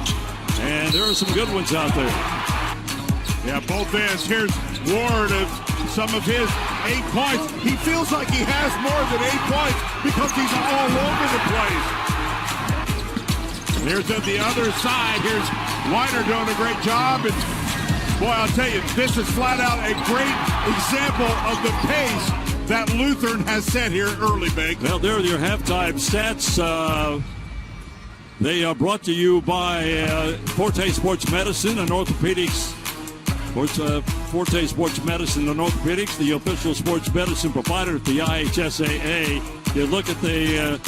and there are some good ones out there. Yeah, both ends. Here's Ward of some of his 8 points. He feels like he has more than 8 points because he's all over the place. And here's at the other side. Here's Lehner doing a great job. And boy, I'll tell you, this is flat out a great example of the pace that Lutheran has set here early, Big. Well, there are your halftime stats. They are brought to you by Forte Sports Medicine and Orthopedics. Forte Sports Medicine and Orthopedics, the official sports medicine provider at the IHSAA. You look at the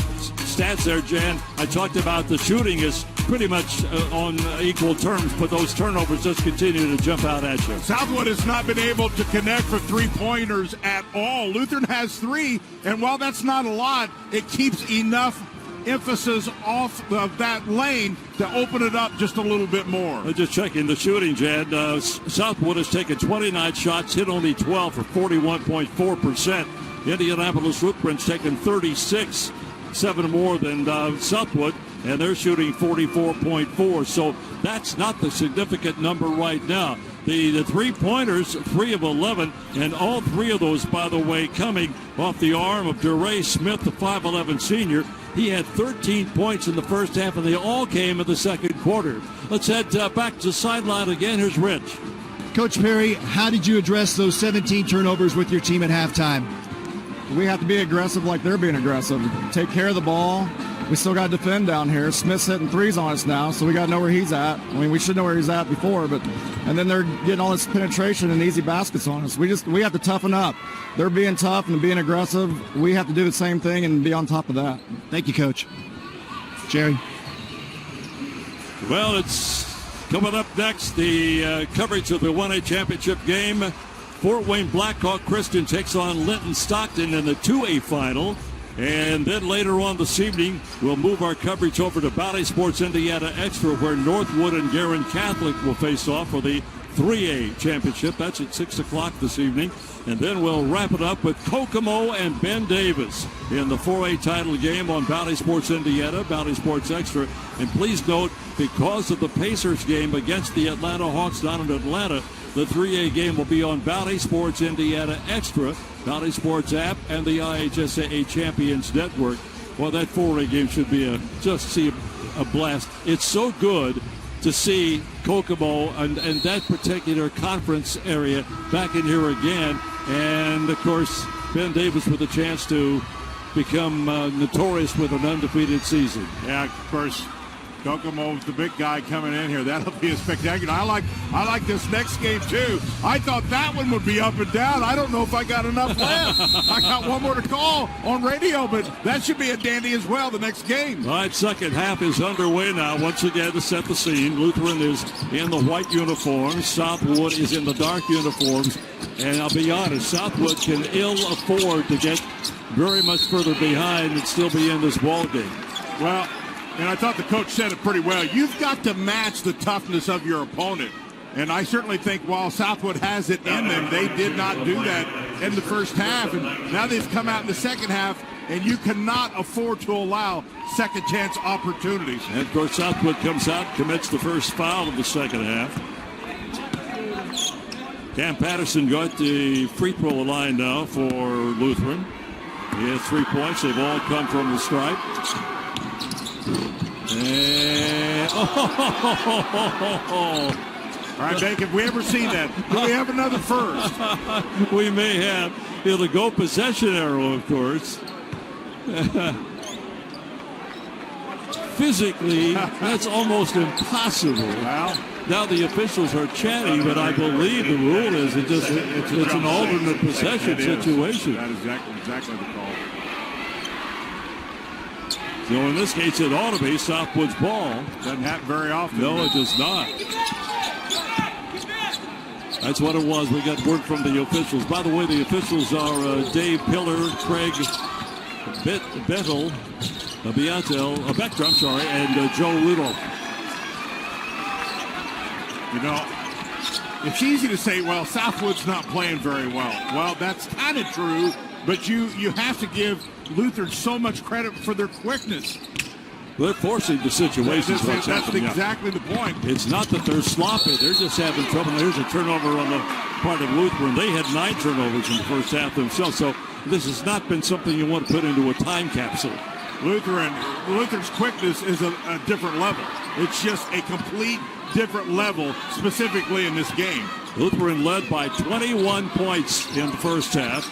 stats there, Jan. I talked about the shooting is pretty much on equal terms, but those turnovers just continue to jump out at you. Southwood has not been able to connect for three-pointers at all. Lutheran has 3, and while that's not a lot, it keeps enough emphasis off of that lane to open it up just a little bit more. Just checking the shooting, Jed. Southwood has taken 29 shots, hit only 12 for 41.4%. Indianapolis Lutheran's taken 36, 7 more than Southwood, and they're shooting 44.4. So that's not the significant number right now. The three-pointers, 3 of 11, and all 3 of those, by the way, coming off the arm of DeRay Smith, the 5'11 senior. He had 13 points in the first half, and they all came in the second quarter. Let's head back to the sideline again. Here's Rich. Coach Perry, how did you address those 17 turnovers with your team at halftime? We have to be aggressive like they're being aggressive. Take care of the ball. We still got to defend down here. Smith's hitting threes on us now, so we got to know where he's at. I mean, we should know where he's at before, and then they're getting all this penetration and easy baskets on us. We have to toughen up. They're being tough and being aggressive. We have to do the same thing and be on top of that. Thank you, Coach. Jerry. Well, it's coming up next, the coverage of the 1A championship game. Fort Wayne Blackhawk Christian takes on Linton Stockton in the 2A final. And then later on this evening, we'll move our coverage over to Valley Sports Indiana Extra, where Northwood and Guerin Catholic will face off for the 3A championship. That's at 6 o'clock this evening. And then we'll wrap it up with Kokomo and Ben Davis in the 4A title game on Valley Sports Indiana, Valley Sports Extra. And please note, because of the Pacers game against the Atlanta Hawks down in Atlanta, the 3A game will be on Valley Sports Indiana Extra, Valley Sports app, and the IHSAA Champions Network. Well, that 4A game should be a blast. It's so good to see Kokomo and that particular conference area back in here again. And, of course, Ben Davis with a chance to become notorious with an undefeated season. Yeah, of course. Kokomo's the big guy coming in here. That'll be a spectacular. I like this next game, too. I thought that one would be up and down. I don't know if I got enough left. I got one more to call on radio, but that should be a dandy as well, the next game. All right, second half is underway now. Once again, to set the scene, Lutheran is in the white uniforms. Southwood is in the dark uniforms. And I'll be honest, Southwood can ill afford to get very much further behind and still be in this ball game. Well, and I thought the coach said it pretty well. You've got to match the toughness of your opponent. And I certainly think while Southwood has it in them, they did not do that in the first half. And now they've come out in the second half, and you cannot afford to allow second chance opportunities. And, of course, Southwood comes out, commits the first foul of the second half. Cam Patterson got the free throw line now for Lutheran. He has 3 points. They've all come from the stripe. And, all right, Bank, have we ever seen that? Do we have another first? We may have. The go possession arrow, of course. Physically, that's almost impossible. Well, now the officials are chatting, but I believe the rule is it's an alternate possession situation. That is exactly the call. So in this case, it ought to be Southwood's ball. Doesn't happen very often. No, it does not. That's what it was. We got word from the officials. By the way, the officials are Dave Pillar, Craig Bettel, Bechter, and Joe Rudolph. You know, it's easy to say, well, Southwood's not playing very well. Well, that's kind of true, but you have to give Lutheran so much credit for their quickness. They're forcing the situations. That's exactly the point. It's not that they're sloppy. They're just having trouble. There's a turnover on the part of Lutheran. They had 9 turnovers in the first half themselves. So this has not been something you want to put into a time capsule. Lutheran's quickness is a different level. It's just a complete different level, specifically in this game. Lutheran led by 21 points in the first half.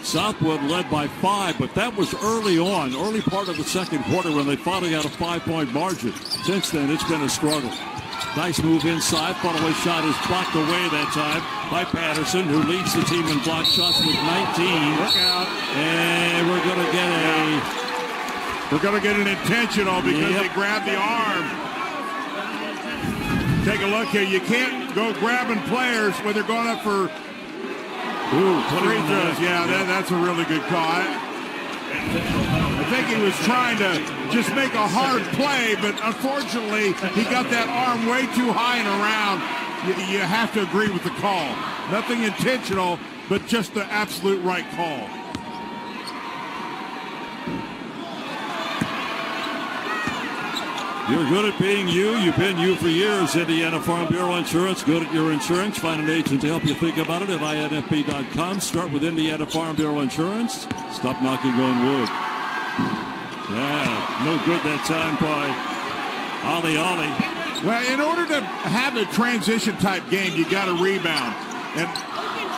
Southwood led by 5, but that was early part of the second quarter when they finally got a 5-point margin. Since then, it's been a struggle. Nice move inside. Follow-away shot is blocked away that time by Patterson, who leads the team in blocked shots with 19. Look out. And we're going to get an intentional because they grabbed the arm. Take a look here. You can't go grabbing players when they're going up for free throws. Yeah, that's a really good call. I think he was trying to just make a hard play, but unfortunately, he got that arm way too high and around. You have to agree with the call. Nothing intentional, but just the absolute right call. You're good at being you. You've been you for years. Indiana Farm Bureau Insurance. Good at your insurance. Find an agent to help you think about it at infp.com. Start with Indiana Farm Bureau Insurance. Stop knocking on wood. Yeah, no good that time by Ollie. Well, in order to have a transition type game, you got to rebound. And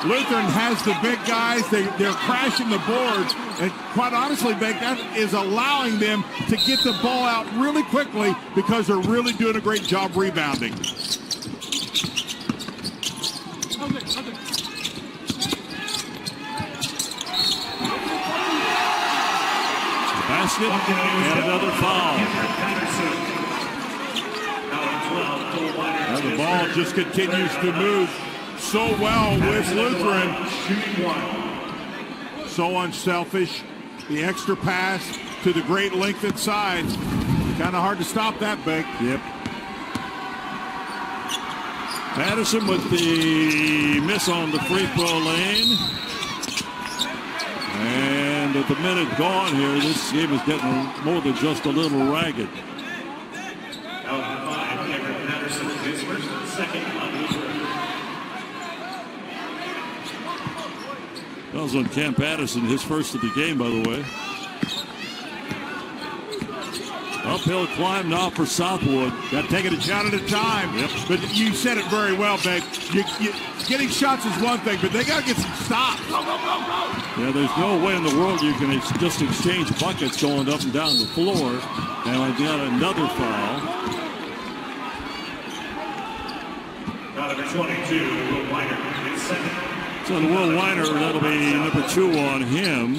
Lutheran has the big guys. They're crashing the boards. And quite honestly, that is allowing them to get the ball out really quickly because they're really doing a great job rebounding. Basket and another foul. And the ball just continues to move so well with Lutheran. So unselfish. The extra pass to the great length and sides. Kind of hard to stop that, Big. Yep. Patterson with the miss on the free throw lane. And with the minute gone here, this game is getting more than just a little ragged. That was on Cam Patterson, his first of the game, by the way. Uphill climb now for Southwood. Got to take it a shot at a time. Yep. But you said it very well, Beck. Getting shots is one thing, but they got to get some stops. Yeah, there's no way in the world you can just exchange buckets going up and down the floor. And I got another foul. Number 22, Will Weiner is second. So the Will Weiner, that'll be number 2 on him.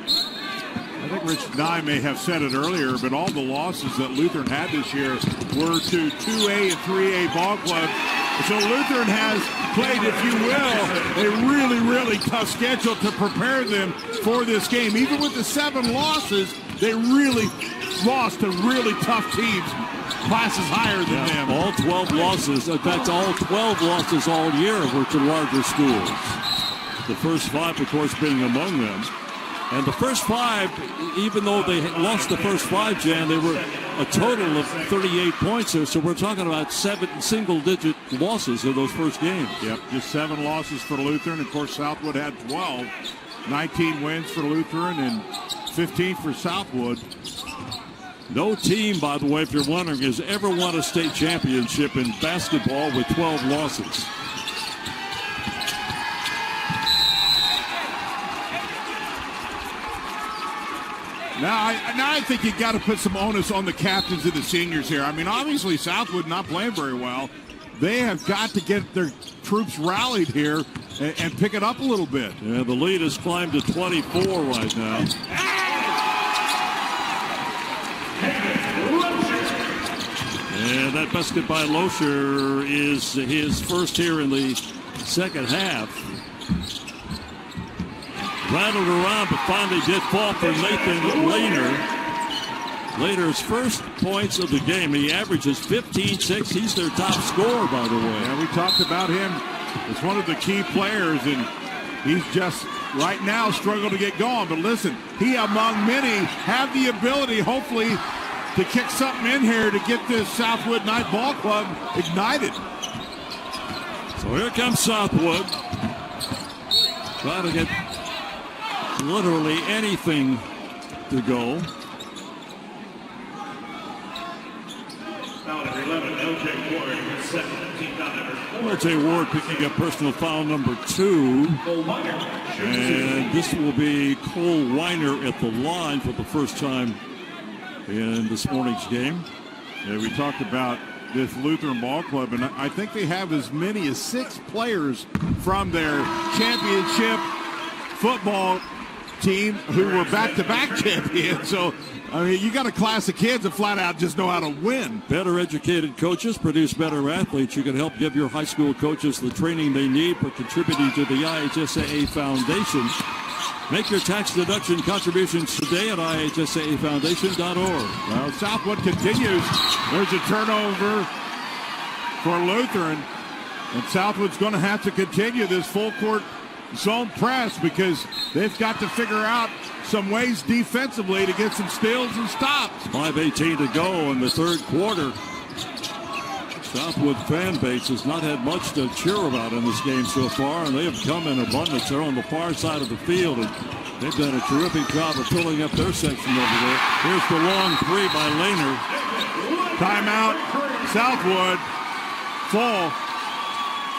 I think Rich Nye may have said it earlier, but all the losses that Lutheran had this year were to 2A and 3A ball clubs. So Lutheran has played, if you will, a really, really tough schedule to prepare them for this game. Even with the 7 losses, they really lost to really tough teams, classes higher than them. All 12 losses, in fact, all 12 losses all year were to larger schools. The first 5, of course, being among them. And the first 5, even though they lost the first 5, Jan, they were a total of 38 points there. So we're talking about 7 single-digit losses in those first games. Yep, just 7 losses for Lutheran. Of course, Southwood had 12. 19 wins for Lutheran and 15 for Southwood. No team, by the way, if you're wondering, has ever won a state championship in basketball with 12 losses. Now I think you got to put some onus on the captains and the seniors here. I mean, obviously Southwood not playing very well. They have got to get their troops rallied here and pick it up a little bit. Yeah, the lead has climbed to 24 right now. And that basket by Losher is his first here in the second half. Rattled around, but finally did fall for Nathan Lehner. Lehner's first points of the game. He averages 15-6. He's their top scorer, by the way. Yeah, we talked about him as one of the key players, and he's just right now struggling to get going. But listen, he, among many, have the ability, hopefully, to kick something in here to get this Southwood Knight Ball Club ignited. So here comes Southwood. Trying to get literally anything to go. LJ Ward picking up personal foul number 2. And this will be Cole Weiner at the line for the first time in this morning's game. Yeah, we talked about this Lutheran Ball Club, and I think they have as many as 6 players from their championship football team who were back-to-back champions. So, I mean, you got a class of kids that flat out just know how to win. Better educated coaches produce better athletes. You can help give your high school coaches the training they need for contributing to the IHSAA Foundation. Make your tax deduction contributions today at ihsafoundation.org. Well, Southwood continues. There's a turnover for Lutheran. And Southwood's going to have to continue this full court zone press because they've got to figure out some ways defensively to get some steals and stops. 5:18 to go in the third quarter. Southwood fan base has not had much to cheer about in this game so far, and they have come in abundance. They're on the far side of the field, and they've done a terrific job of filling up their section over there. Here's the long three by Lehner. Timeout, Southwood, full.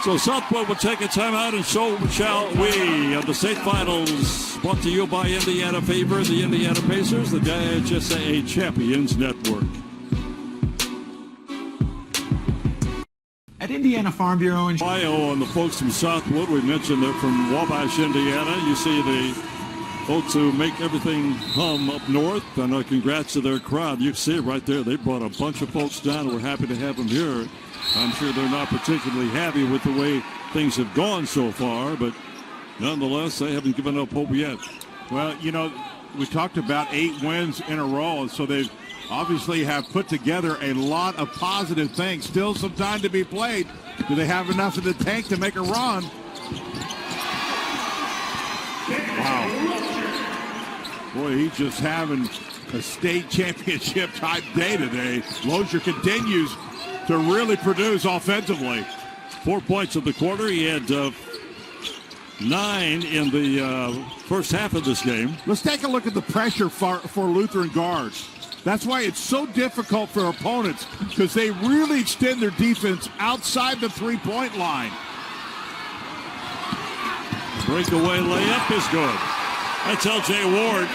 So Southwood will take a timeout, and so shall we. Of the state finals, brought to you by Indiana Fever, the Indiana Pacers, the IHSAA Champions Network. At Indiana Farm Bureau in Ohio, and the folks from Southwood, we mentioned they're from Wabash, Indiana. You see the folks who make everything hum up north, and congrats to their crowd. You can see it right there. They brought a bunch of folks down. We're happy to have them here. I'm sure they're not particularly happy with the way things have gone so far, but nonetheless, they haven't given up hope yet. Well, you know, we talked about 8 wins in a row, and so they've obviously have put together a lot of positive things. Still some time to be played. Do they have enough in the tank to make a run? Wow. Boy, he's just having a state championship type day today. Lozier continues to really produce offensively. 4 points of the quarter. He had 9 in the first half of this game. Let's take a look at the pressure for Lutheran guards. That's why it's so difficult for opponents, because they really extend their defense outside the three-point line. Breakaway layup is good. That's L.J. Ward.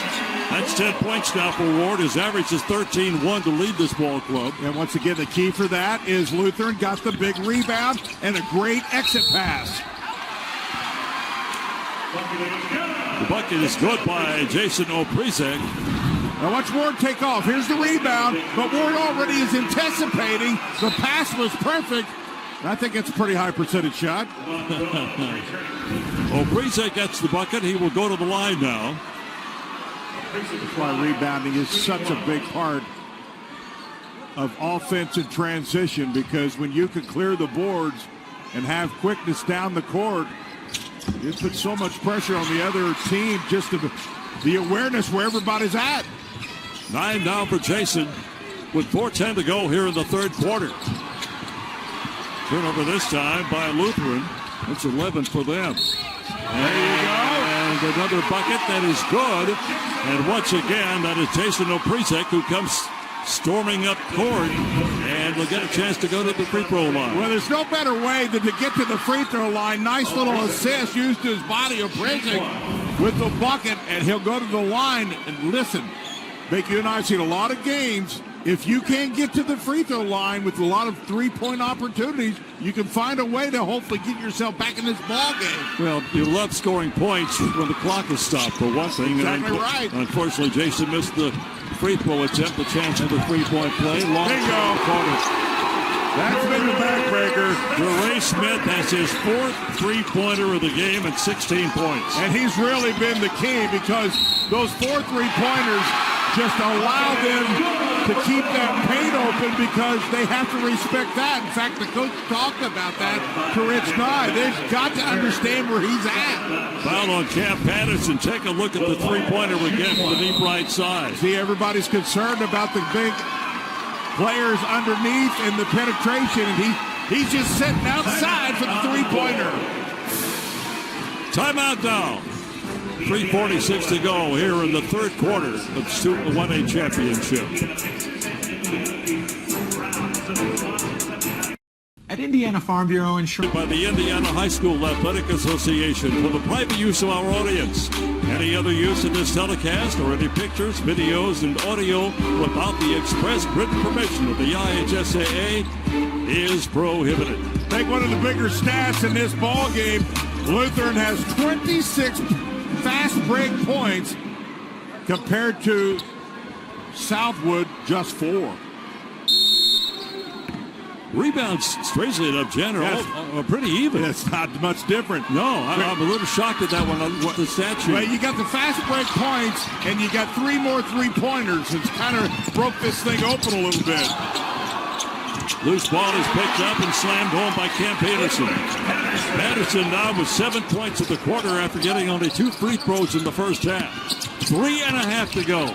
That's 10 points now for Ward. His average is 13-1 to lead this ball club. And once again, the key for that is Lutheran got the big rebound and a great exit pass. The bucket is good by Jason Oprisek. Now watch Ward take off. Here's the rebound, but Ward already is anticipating. The pass was perfect. I think it's a pretty high percentage shot. Oprisek gets the bucket. He will go to the line now. That's why rebounding is such a big part of offense and transition, because when you can clear the boards and have quickness down the court, it puts so much pressure on the other team, just to the awareness where everybody's at. 9 down for Jason with 4:10 to go here in the third quarter. Turnover this time by Lutheran. That's 11 for them. There you go. And another bucket that is good. And once again, that is Jason Oprisek, who comes storming up court and will get a chance to go to the free throw line. Well, there's no better way than to get to the free throw line. Nice little assist used to his body, Oprisek, with the bucket, and he'll go to the line. And listen, Vic, you and I have seen a lot of games. If you can't get to the free throw line with a lot of three-point opportunities, you can find a way to hopefully get yourself back in this ball game. Well, you love scoring points when the clock is stopped, for one thing. Exactly right. Unfortunately, Jason missed the free throw attempt, the chance for the three-point play. Long there you go. That's been the backbreaker. DeRay Smith has his 4th three-pointer of the game at 16 points. And he's really been the key, because those 4 three-pointers just allow them to keep that paint open, because they have to respect that. In fact, the coach talked about that to Rich Nye. They've got to understand where he's at. Foul on Cam Patterson. Take a look at the three-pointer again from the deep right side. See, everybody's concerned about the big players underneath and the penetration, and he's just sitting outside for the three-pointer. Timeout now. 3:46 to go here in the third quarter of Student 1A Championship. At Indiana Farm Bureau Insurance. By the Indiana High School Athletic Association for the private use of our audience. Any other use of this telecast or any pictures, videos, and audio without the express written permission of the IHSAA is prohibited. Take one of the bigger stats in this ball game. Lutheran has 26 fast break points compared to Southwood, just 4. Rebounds, strangely enough, Jen, are pretty even. It's not much different. No, I'm a little shocked at that one. What the stat sheet? Well, you got the fast break points, and you got 3 more three-pointers. It's kind of broke this thing open a little bit. Loose ball is picked up and slammed home by Cam Peterson. Patterson now with 7 points at the quarter after getting only 2 free throws in the first half. 3.5 to go.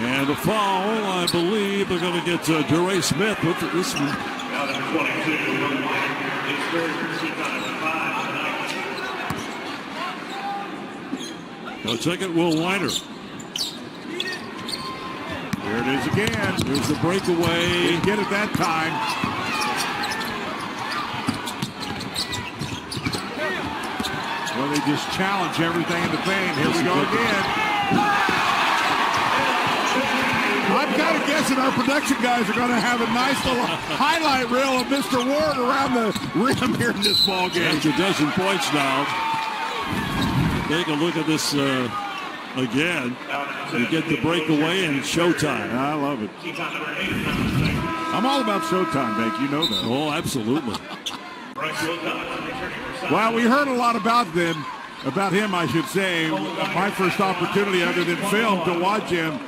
And a foul, I believe they're going to get DeRay Smith with this one. They'll check it, Will Weiner. There it is again. There's the breakaway. Didn't get it that time. Well, they just challenge everything in the paint. Here we go again. I'm kind of guessing our production guys are going to have a nice little highlight reel of Mr. Ward around the rim here in this ball game. There's a dozen points now. Take a look at this again. You get the breakaway and it's showtime. I love it. I'm all about showtime, Bank. You know that. Oh, absolutely. Well, we heard a lot about him, I should say. My first opportunity other than film to watch him.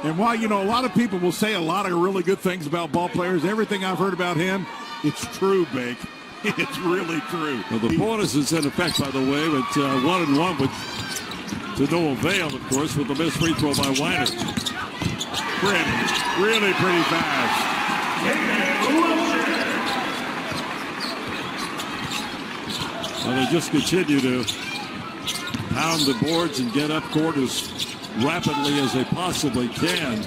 And while, you know, a lot of people will say a lot of really good things about ball players, everything I've heard about him, it's true, Bake. It's really true. Well, the bonus is in effect, by the way, but 1-1 with to no avail, of course, with the missed free throw by Weiner. Really pretty fast. Well, they just continue to pound the boards and get up court as rapidly as they possibly can.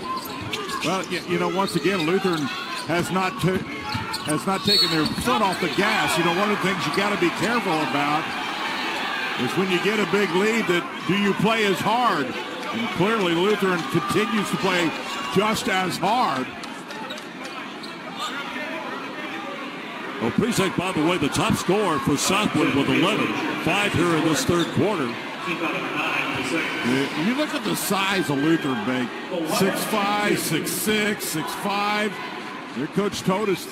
Well, you know, once again, Lutheran has not taken their foot off the gas. You know, one of the things you got to be careful about is when you get a big lead, that do you play as hard? And clearly Lutheran continues to play just as hard. Oprisek, by the way, the top scorer for Southwood with 11. 5 here in this third quarter. You look at the size of Lutheran, Bank. 6'5", 6'6", 6'5". Their coach told us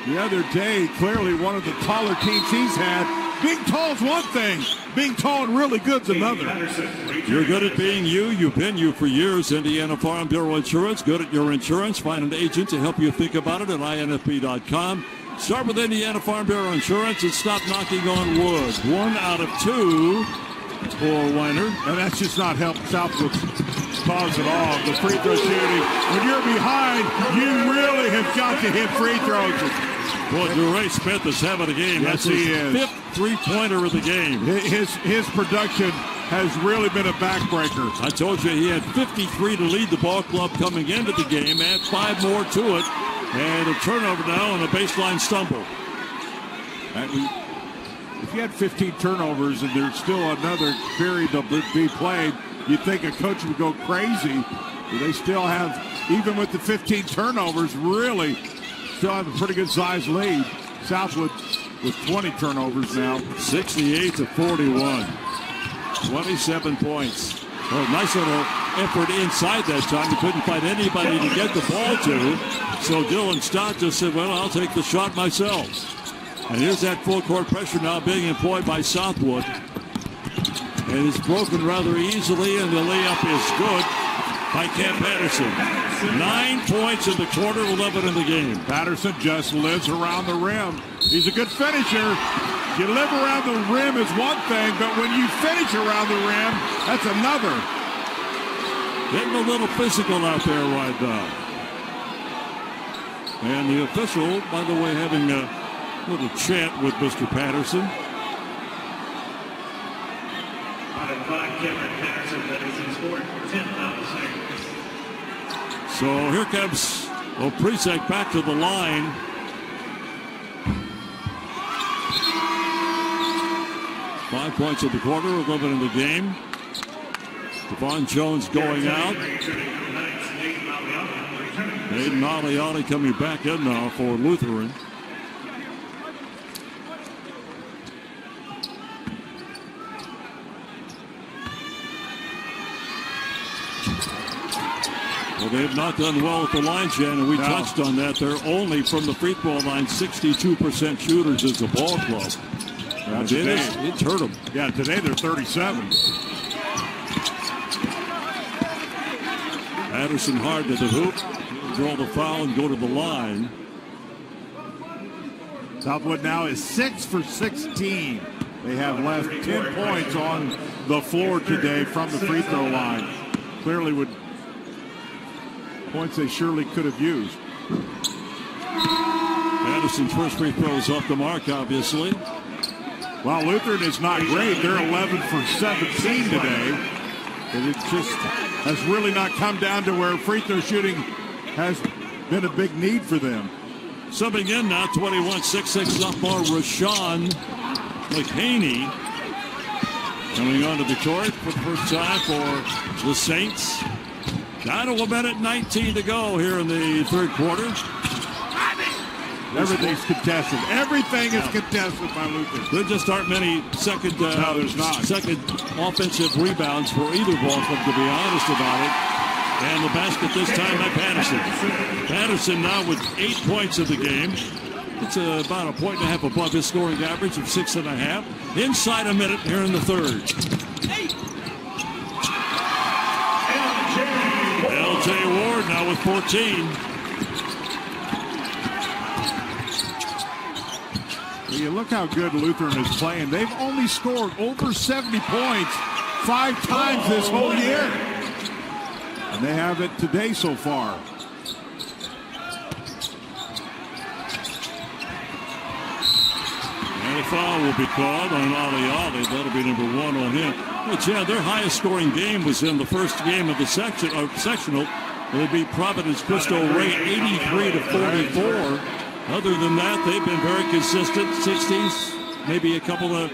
the other day, clearly one of the taller teams he's had. Being tall is one thing. Being tall and really good is another. You're good at being you. You've been you for years. Indiana Farm Bureau Insurance. Good at your insurance. Find an agent to help you think about it at infp.com. Start with Indiana Farm Bureau Insurance and stop knocking on wood. 1 out of 2 for Weiner. And that's just not helping Southwood's cause at all. The free throw shooting. When you're behind, you really have got to hit free throws. Boy, DeRay Smith is having a game. Yes, that's he his is. 5th three-pointer of the game. His production has really been a backbreaker. I told you he had 53 to lead the ball club coming into the game. Add 5 more to it. And a turnover now and a baseline stumble. If you had 15 turnovers and there's still another period to be played, you'd think a coach would go crazy. But they still have, even with the 15 turnovers, really still have a pretty good size lead. Southwood with 20 turnovers now. 68-41. 27 points. Oh, nice little effort inside that time. He couldn't find anybody to get the ball to. So Dylan Stout just said, well, I'll take the shot myself. And here's that full court pressure now being employed by Southwood. And it's broken rather easily, and the layup is good by Cam Patterson. 9 points in the quarter, 11 in the game. Patterson just lives around the rim. He's a good finisher. You live around the rim is one thing, but when you finish around the rim, that's another. Getting a little physical out there right now. And the official, by the way, having a little chant with Mr. Patterson. So here comes Oprisek back to the line. Five points in the quarter, 11 in the game. Devon Jones going out. Aiden Aliali coming back in now for Lutheran. Well, they have not done well at the line, Jen, and we touched on that. They're only from the free throw line 62% shooters as a ball club. It's hurt them. Yeah, today they're 37. Addison hard to the hoop, draw the foul and go to the line. Southwood now is 6 for 16. They have left 10 points on the floor today from the free throw line. Clearly would points they surely could have used. Addison's first free throw is off the mark, obviously. Well, Lutheran is not great. They're 11 for 17 today. And it just has really not come down to where free throw shooting has been a big need for them. Subbing in now, 21-6'6" sophomore Rashawn McHaney coming onto the court for the first time for the Saints. Down to a minute 19 to go here in the third quarter. Everything's contested. Everything is contested by Lutheran. There just aren't many second offensive rebounds for either ball club, to be honest about it. And the basket this time by Patterson. Patterson now with 8 points of the game. It's about a point and a half above his scoring average of 6.5. Inside a minute here in the third. L.J. Ward now with 14. You look how good Lutheran is playing. They've only scored over 70 points 5 times this whole year. And they have it today so far. And a foul will be called on Ali. That'll be number 1 on him. But yeah, their highest scoring game was in the first game of the sectional. It would be Providence Cristo Ray, 83-44. Other than that, they've been very consistent. 60s, maybe a couple of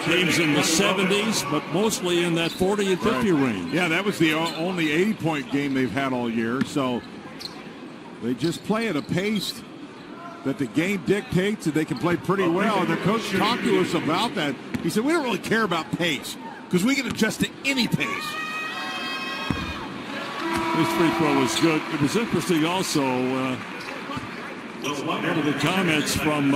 games in the 70s, but mostly in that 40 and 50 range. Yeah, that was the only 80-point game they've had all year. So they just play at a pace that the game dictates, and they can play pretty well. And their coach talked to us about that. He said, we don't really care about pace because we can adjust to any pace. This free throw was good. It was interesting also. One of the comments from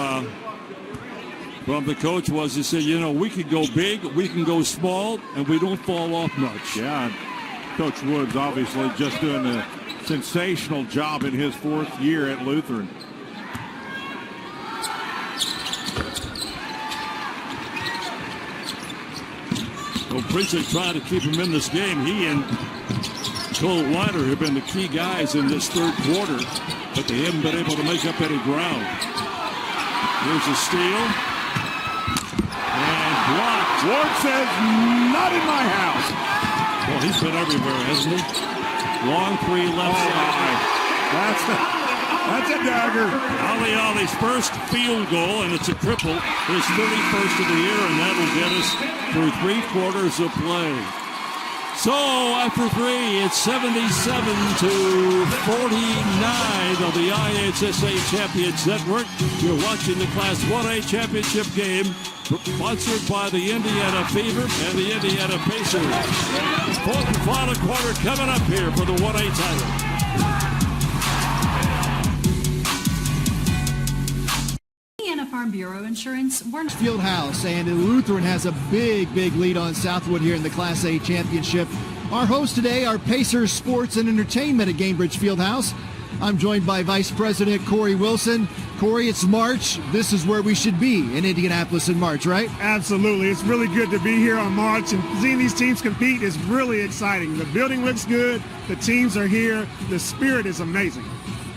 the coach was, he said, you know, we can go big, we can go small, and we don't fall off much. Yeah, Coach Woods obviously just doing a sensational job in his 4th year at Lutheran. Oprisek trying to keep him in this game. He and Cole Wider have been the key guys in this third quarter, but they haven't been able to make up any ground. Here's a steal. And blocked. Ward says, not in my house. Well, he's been everywhere, hasn't he? Long 3 left side. That's a dagger. Ali's first field goal, and it's a triple. His 31st of the year, and that'll get us through 3 quarters of play. So after 3, it's 77-49 on the IHSA Champions Network. You're watching the Class 1A Championship game, sponsored by the Indiana Fever and the Indiana Pacers. 4th and final quarter coming up here for the 1A title. Farm Bureau Insurance. Fieldhouse, and Lutheran has a big lead on Southwood here in the Class A Championship. Our hosts today are Pacers Sports and Entertainment at Gainbridge Fieldhouse. I'm joined by Vice President Corey Wilson. Corey, it's March. This is where we should be in Indianapolis in March, right? Absolutely. It's really good to be here on March, and seeing these teams compete is really exciting. The building looks good. The teams are here. The spirit is amazing.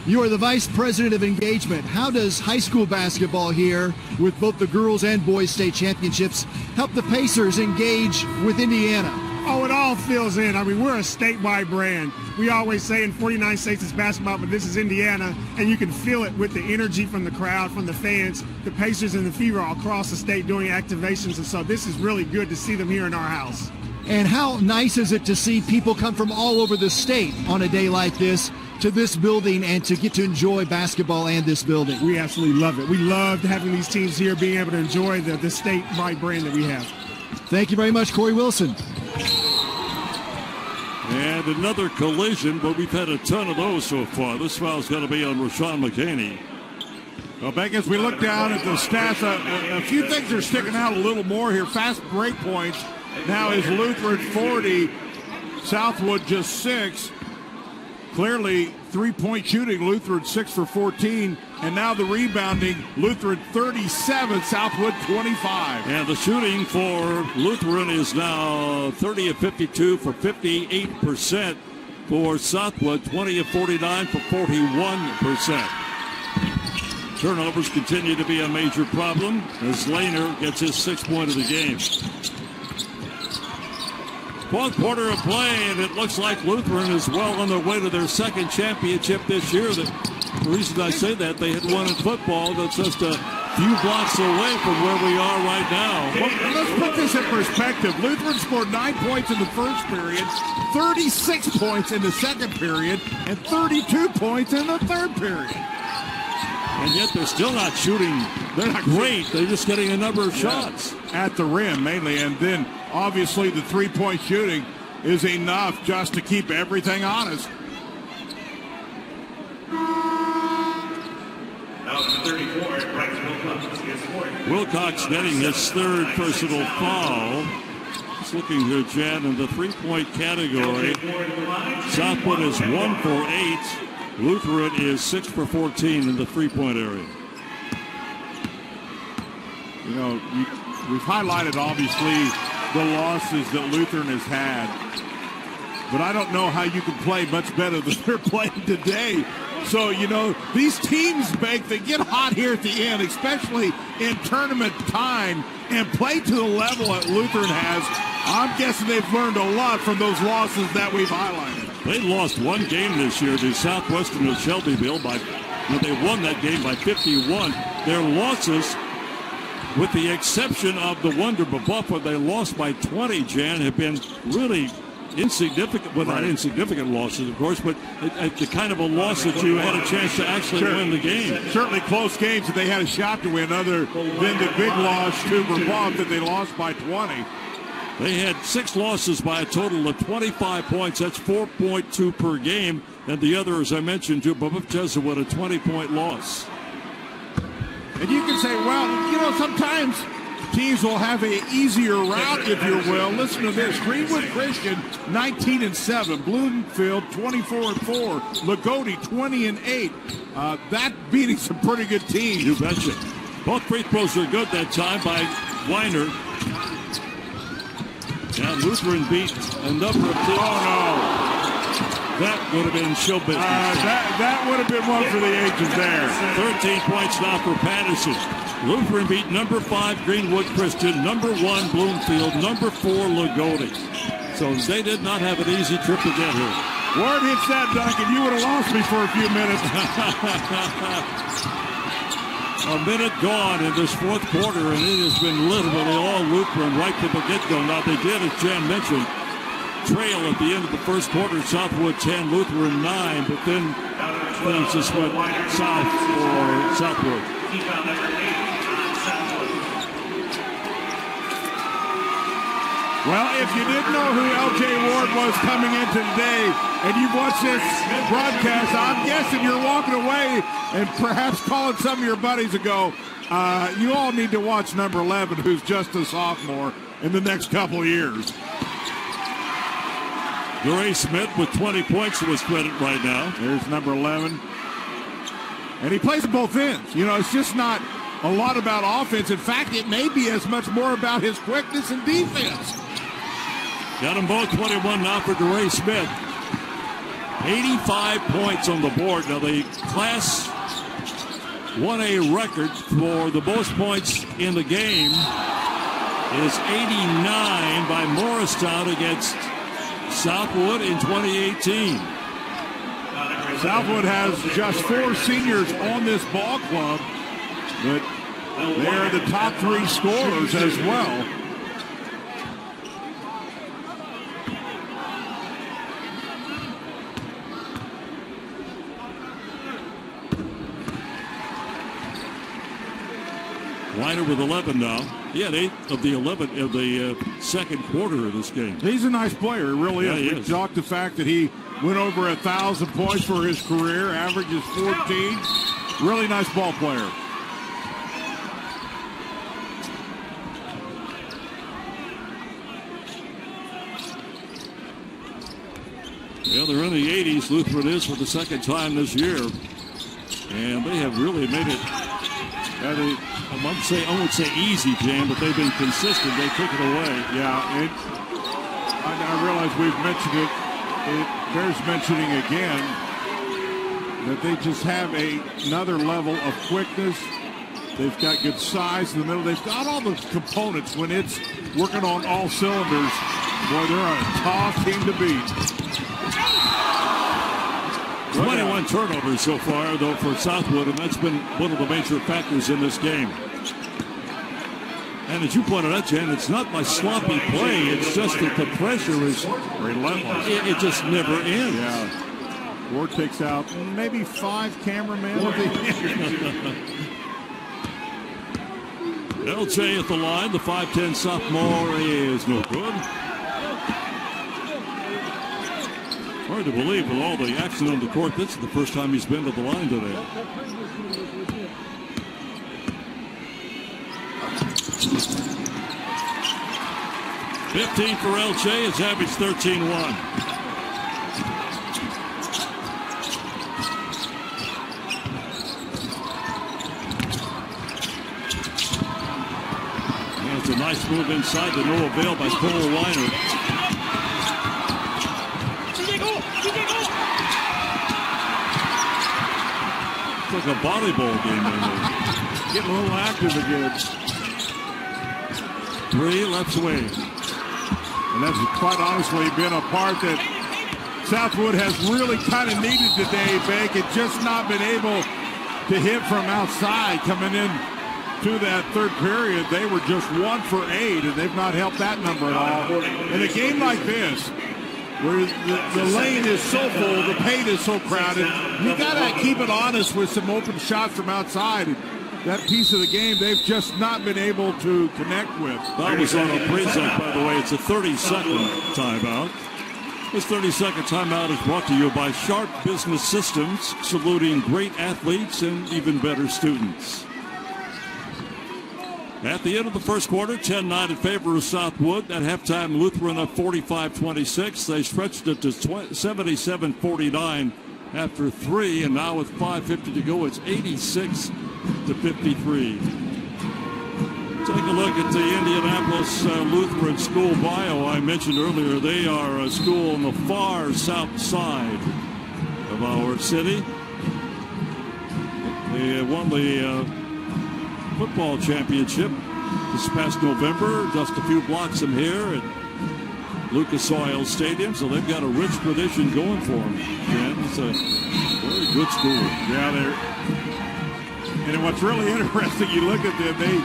You are the Vice President of Engagement. How does high school basketball here, with both the girls and boys state championships, help the Pacers engage with Indiana? Oh, it all fills in. I mean, we're a statewide brand. We always say in 49 states it's basketball, but this is Indiana, and you can feel it with the energy from the crowd, from the fans. The Pacers and the Fever are across the state doing activations, and so this is really good to see them here in our house. And how nice is it to see people come from all over the state on a day like this to this building and to get to enjoy basketball and this building? We absolutely love it. We love having these teams here, being able to enjoy the statewide brand that we have. Thank you very much, Corey Wilson. And another collision, but we've had a ton of those so far. This foul's got to be on Rashawn McHaney. Well, Beck, as we look down at the stats, a few things are sticking out a little more here. Fast break points now is Lutheran 40, Southwood just 6. Clearly, three-point shooting, Lutheran 6 for 14. And now the rebounding, Lutheran 37, Southwood 25. And the shooting for Lutheran is now 30 of 52 for 58%. For Southwood, 20 of 49 for 41%. Turnovers continue to be a major problem as Lehner gets his 6th point of the game. 4th quarter of play, and it looks like Lutheran is well on their way to their 2nd championship this year. The reason I say that, they had won in football that's just a few blocks away from where we are right now. Well, let's put this in perspective. Lutheran scored 9 points in the first period, 36 points in the second period, and 32 points in the third period. And yet they're still not shooting. They're not great. They're just getting a number of shots. At the rim, mainly. And then, obviously, the three-point shooting is enough just to keep everything honest. Wilcox getting his 3rd personal foul. Just looking here, Jan, in the three-point category. Southwood is 1 for 8. Lutheran is 6 for 14 in the three-point area. You know, we've highlighted, obviously, the losses that Lutheran has had. But I don't know how you can play much better than they're playing today. So, you know, these teams, Beck, they get hot here at the end, especially in tournament time, and play to the level that Lutheran has. I'm guessing they've learned a lot from those losses that we've highlighted. They lost one game this year to Southwestern of Shelbyville they won that game by 51. Their losses, with the exception of the one to Buffa, they lost by 20, Jan, have been really insignificant. Well, not insignificant losses, of course, but the kind of a loss that you had a chance to actually win the game. Certainly close games that they had a shot to win, other than the big loss to Buff that they lost by 20. They had 6 losses by a total of 25 points. That's 4.2 per game. And the other, as I mentioned, to Buff Jesuit, a 20-point loss. And you can say, well, you know, sometimes teams will have an easier route, if you will. Listen to this. Greenwood Christian, 19-7. Bloomfield, 24-4. Lagodi, 20-8. That beating some pretty good teams. You betcha. Both free throws are good that time by Weiner. Now Lutheran beat a number of teams. Oh, no. That would have been show business. That would have been one for the ages there. 13 points now for Patterson. Lutheran beat number 5 Greenwood Christian, number 1 Bloomfield, number 4 Lagodi. So they did not have an easy trip to get here. Word hits that, Duncan. You would have lost me for a few minutes. A minute gone in this 4th quarter, and it has been literally all Lutheran right from the get-go. Now, they did, as Jan mentioned, trail at the end of the 1st quarter. Southwood 10, Lutheran 9, but then things just went south for Southwood. Well, if you didn't know who L.J. Ward was coming in today, and you've watched this broadcast, I'm guessing you're walking away and perhaps calling some of your buddies and go, you all need to watch number 11, who's just a sophomore, in the next couple of years. DeRay Smith with 20 points to his credit right now. There's number 11. And he plays at both ends. You know, it's just not a lot about offense. In fact, it may be as much more about his quickness and defense. Got them both 21 now for DeRay Smith. 85 points on the board. Now, the Class 1A record for the most points in the game is 89 by Morristown against Southwood in 2018. Southwood has just 4 seniors on this ball club, but they're the top 3 scorers as well. Lehner with 11 now. He had 8 of the 11 of the second quarter of this game. He's a nice player, he really is. He We is. talked the fact that he went over 1,000 points for his career, averages 14. Really nice ball player. Well, they're in the 80s. Lutheran is for the second time this year. And they have really made it, I won't say easy, Jam, but they've been consistent. They took it away. Yeah, I realize we've mentioned it. It bears mentioning again that they just have another level of quickness. They've got good size in the middle. They've got all those components. When it's working on all cylinders, boy, they're a tough team to beat. 21 turnovers so far, though, for Southwood, and that's been one of the major factors in this game. And as you pointed out, Jan, it's not by sloppy play. It's just that the pressure is relentless. It just never ends. Yeah. Ward takes out maybe 5 cameramen. LJ at the line. The 5'10 sophomore is no good. Hard to believe with all the action on the court. This is the first time he's been to the line today. $15 for LJ. It's average 13-1. It's a nice move inside to no avail by Cole Lehner. It's like a volleyball game in there. Getting a little active again. 3 left away. And that's quite honestly been a part that Southwood has really kind of needed today, Bank, and just not been able to hit from outside. Coming in to that third period, they were just 1 for 8, and they've not helped that number at all. In a game like this, where the lane is so full, the paint is so crowded, you got to keep it honest with some open shots from outside. That piece of the game they've just not been able to connect with. That was on Oprisek, by the way. It's a 30-second timeout. This 30-second timeout is brought to you by Sharp Business Systems, saluting great athletes and even better students. At the end of the first quarter, 10-9 in favor of Southwood. At halftime, Lutheran up 45-26. They stretched it to 77-49 after 3, and now with 5:50 to go, it's 86-53. Take a look at the Indianapolis Lutheran school bio I mentioned earlier. They are a school on the far south side of our city. They won the football championship this past November, just a few blocks from here at Lucas Oil Stadium, so they've got a rich tradition going for them. And it's a very good school. Yeah, and what's really interesting, you look at them, they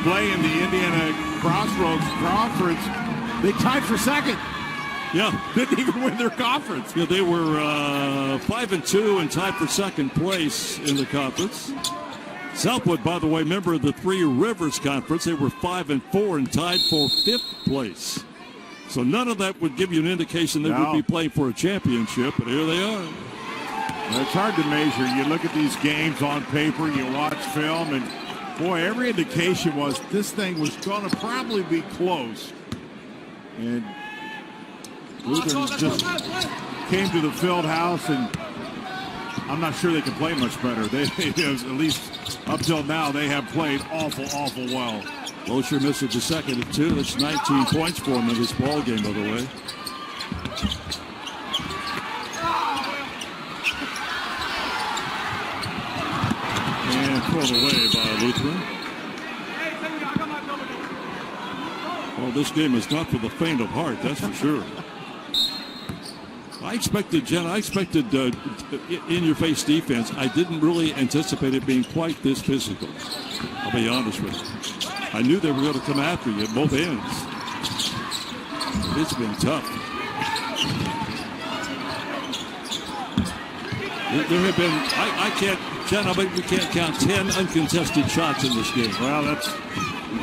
play in the Indiana Crossroads Conference. They tied for second. Yeah. Didn't even win their conference. Yeah, they were 5-2 and tied for second place in the conference. Southwood, by the way, member of the Three Rivers Conference. They were 5-4 and tied for 5th place. So none of that would give you an indication they would be playing for a championship, but here they are. It's hard to measure. You look at these games on paper, you watch film, and boy, every indication was this thing was going to probably be close. And Lutheran just came to the Fieldhouse, and I'm not sure they can play much better. They at least up till now, they have played awful well. Loescher missed the second of 2. That's 19 points for him in this ball game, by the way. And thrown away by Lutheran. Well, this game is not for the faint of heart, that's for sure. I expected in-your-face defense. I didn't really anticipate it being quite this physical. I'll be honest with you. I knew they were going to come after you at both ends. It's been tough. There have been, I can't, Jen, I bet we can't count 10 uncontested shots in this game. Well,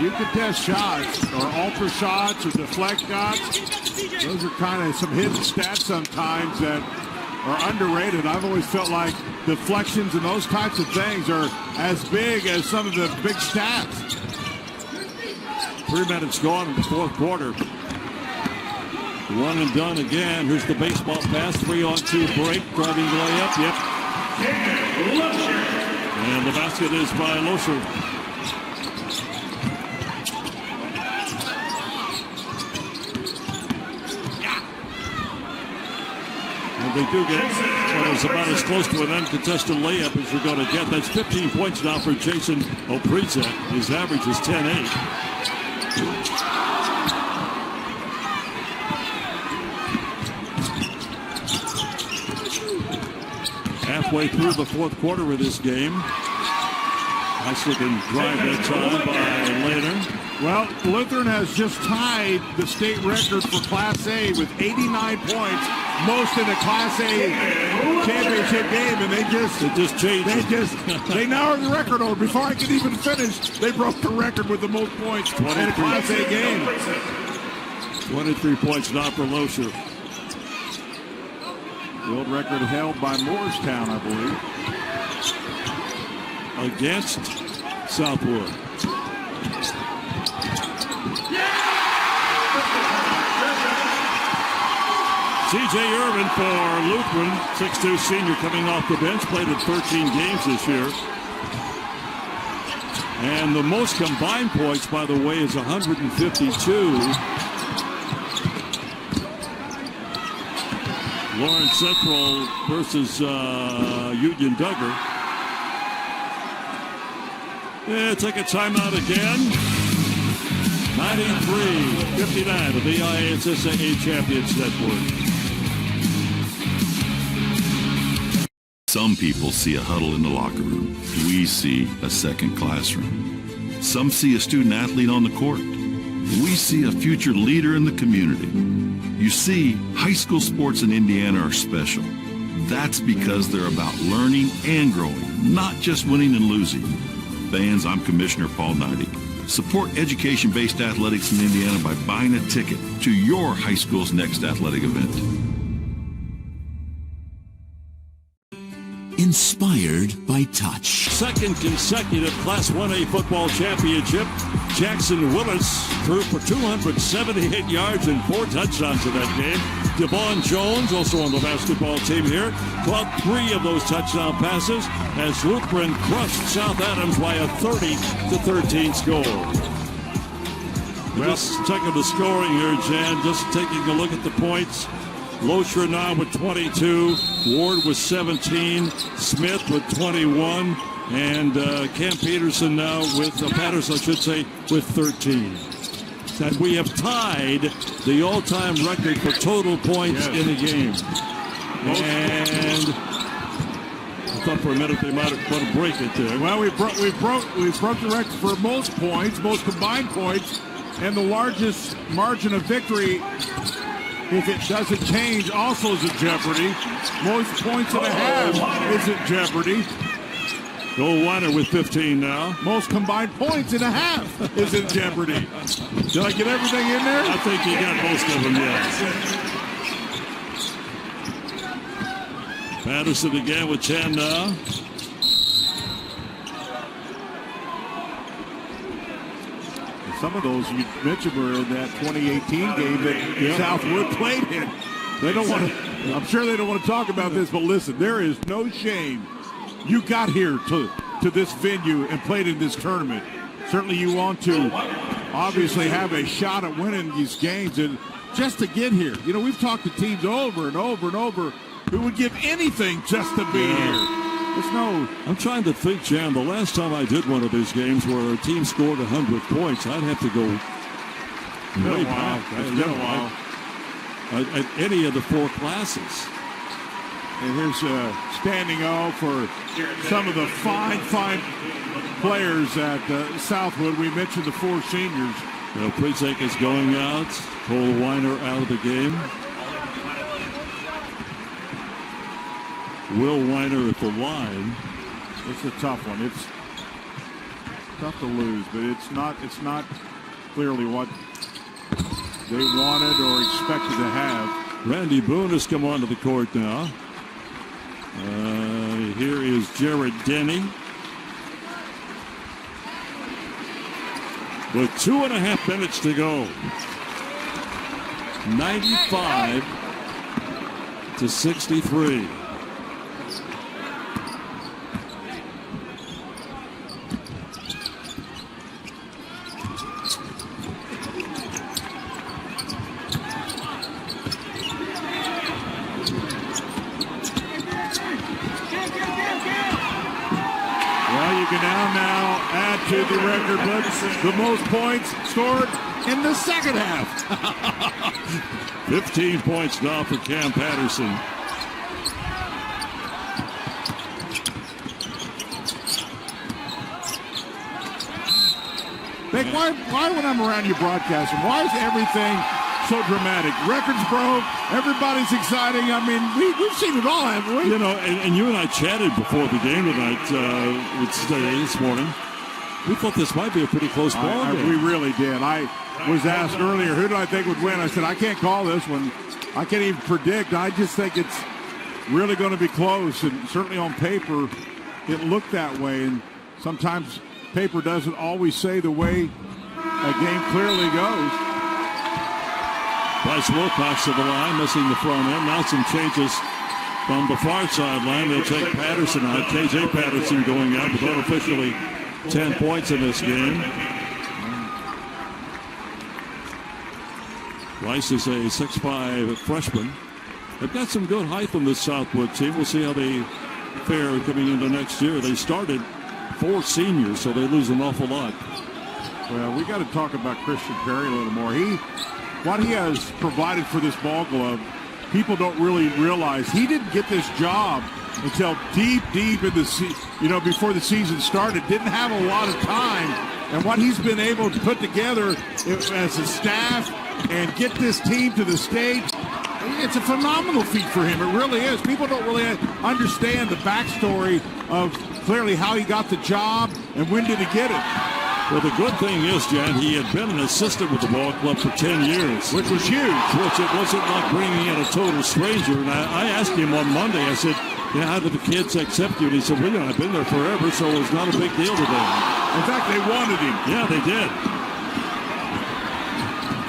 you contest shots, or alter shots, or deflect shots. Those are kind of some hidden stats sometimes that are underrated. I've always felt like deflections and those types of things are as big as some of the big stats. 3 minutes gone in the fourth quarter. One and done again. Here's the baseball pass. 3-on-2 break. Driving layup. Yep. And the basket is by Losher. And they do get what is about as close to an uncontested layup as you're going to get. That's 15 points now for Jason Oprisek. His average is 10-8. Halfway through the fourth quarter of this game. Nice looking drive that time by Lehner. Well, Lutheran has just tied the state record for Class A with 89 points, most in a Class A championship game, and they just changed. They now are the record holder. Before I could even finish, they broke the record with the most points in a Class A game. 23 points now for Losher. The old record held by Morristown, I believe. Against Southwood. C.J. Irvin for Lutheran, 6'2" senior coming off the bench, played in 13 games this year. And the most combined points, by the way, is 152. Lawrence Central versus Union Duggar. Yeah, take a timeout again. 93-59 of the IHSAA Champions Network. Some people see a huddle in the locker room. We see a second classroom. Some see a student athlete on the court. We see a future leader in the community. You see, high school sports in Indiana are special. That's because they're about learning and growing, not just winning and losing. Fans, I'm Commissioner Paul Knighty. Support education-based athletics in Indiana by buying a ticket to your high school's next athletic event. Inspired by touch. Second consecutive Class 1A football championship. Jackson Willis threw for 278 yards and 4 touchdowns in that game. Devon Jones, also on the basketball team here, caught 3 of those touchdown passes as Lutheran crushed South Adams by a 30-13 score. Just checking the scoring here, Jan. Just taking a look at the points. Losher now with 22, Ward with 17, Smith with 21, and Cam Peterson now with, Patterson I should say, with 13. And we have tied the all-time record for total points in a game. And I thought for a minute they might have want to break it there. Well, we broke the record for most points, most combined points, and the largest margin of victory, if it doesn't change, also is in jeopardy. Most points and a half is in jeopardy. Joel Weiner with 15 now. Most combined points and a half is in jeopardy. Did I get everything in there? I think you got most of them, yes. Patterson again with 10 now. Some of those you mentioned were in that 2018 game that Southwood played in. They don't want to. I'm sure they don't want to talk about this, but listen, there is no shame. You got here to this venue and played in this tournament. Certainly, you want to obviously have a shot at winning these games, and just to get here. You know, we've talked to teams over and over and over who would give anything just to be here. I'm trying to think, Jan, the last time I did one of these games where a team scored 100 points, I'd have to go way back. It's been a while. At any of the 4 classes. And here's standing O for some of the fine players at Southwood. We mentioned the 4 seniors. Oprisek is going out. Cole Weiner out of the game. Will Weiner at the line. It's a tough one. It's tough to lose, but it's not clearly what they wanted or expected to have. Randy Boone has come onto the court now. Here is Jared Denny. With 2.5 minutes to go. 95-63. To the record books, the most points scored in the second half. 15 points now for Cam Patterson. Vic, why when I'm around you broadcasting, why is everything so dramatic? Records broke, everybody's exciting. I mean, we've seen it all, haven't we? You know, and you and I chatted before the game tonight, this morning. We thought this might be a pretty close ball game. We really did. I was asked earlier, who do I think would win? I said, I can't call this one. I can't even predict. I just think it's really going to be close. And certainly on paper, it looked that way. And sometimes paper doesn't always say the way a game clearly goes. Bryce Wilcox to the line, missing the front end. Now some changes from the far sideline. They'll take Patterson out. KJ Patterson going out, but unofficially 10 points in this game. Rice is a 6'5" freshman. They've got some good height on this Southwood team. We'll see how they fare coming into next year. They started 4 seniors, so they lose an awful lot. Well, we got to talk about Christian Perry a little more. What he has provided for this ball club, people don't really realize. He didn't get this job until deep in the season, before the season started. Didn't have a lot of time. And what he's been able to put together as a staff and get this team to the state, it's a phenomenal feat for him. It really is. People don't really understand the backstory of clearly how he got the job and when did he get it. Well, the good thing is, Jan, he had been an assistant with the ball club for 10 years. Which was huge. Which it wasn't like bringing in a total stranger. And I asked him on Monday, I said, how did the kids accept you? And he said, well, I've been there forever, so it was not a big deal to them. In fact, they wanted him. Yeah, they did.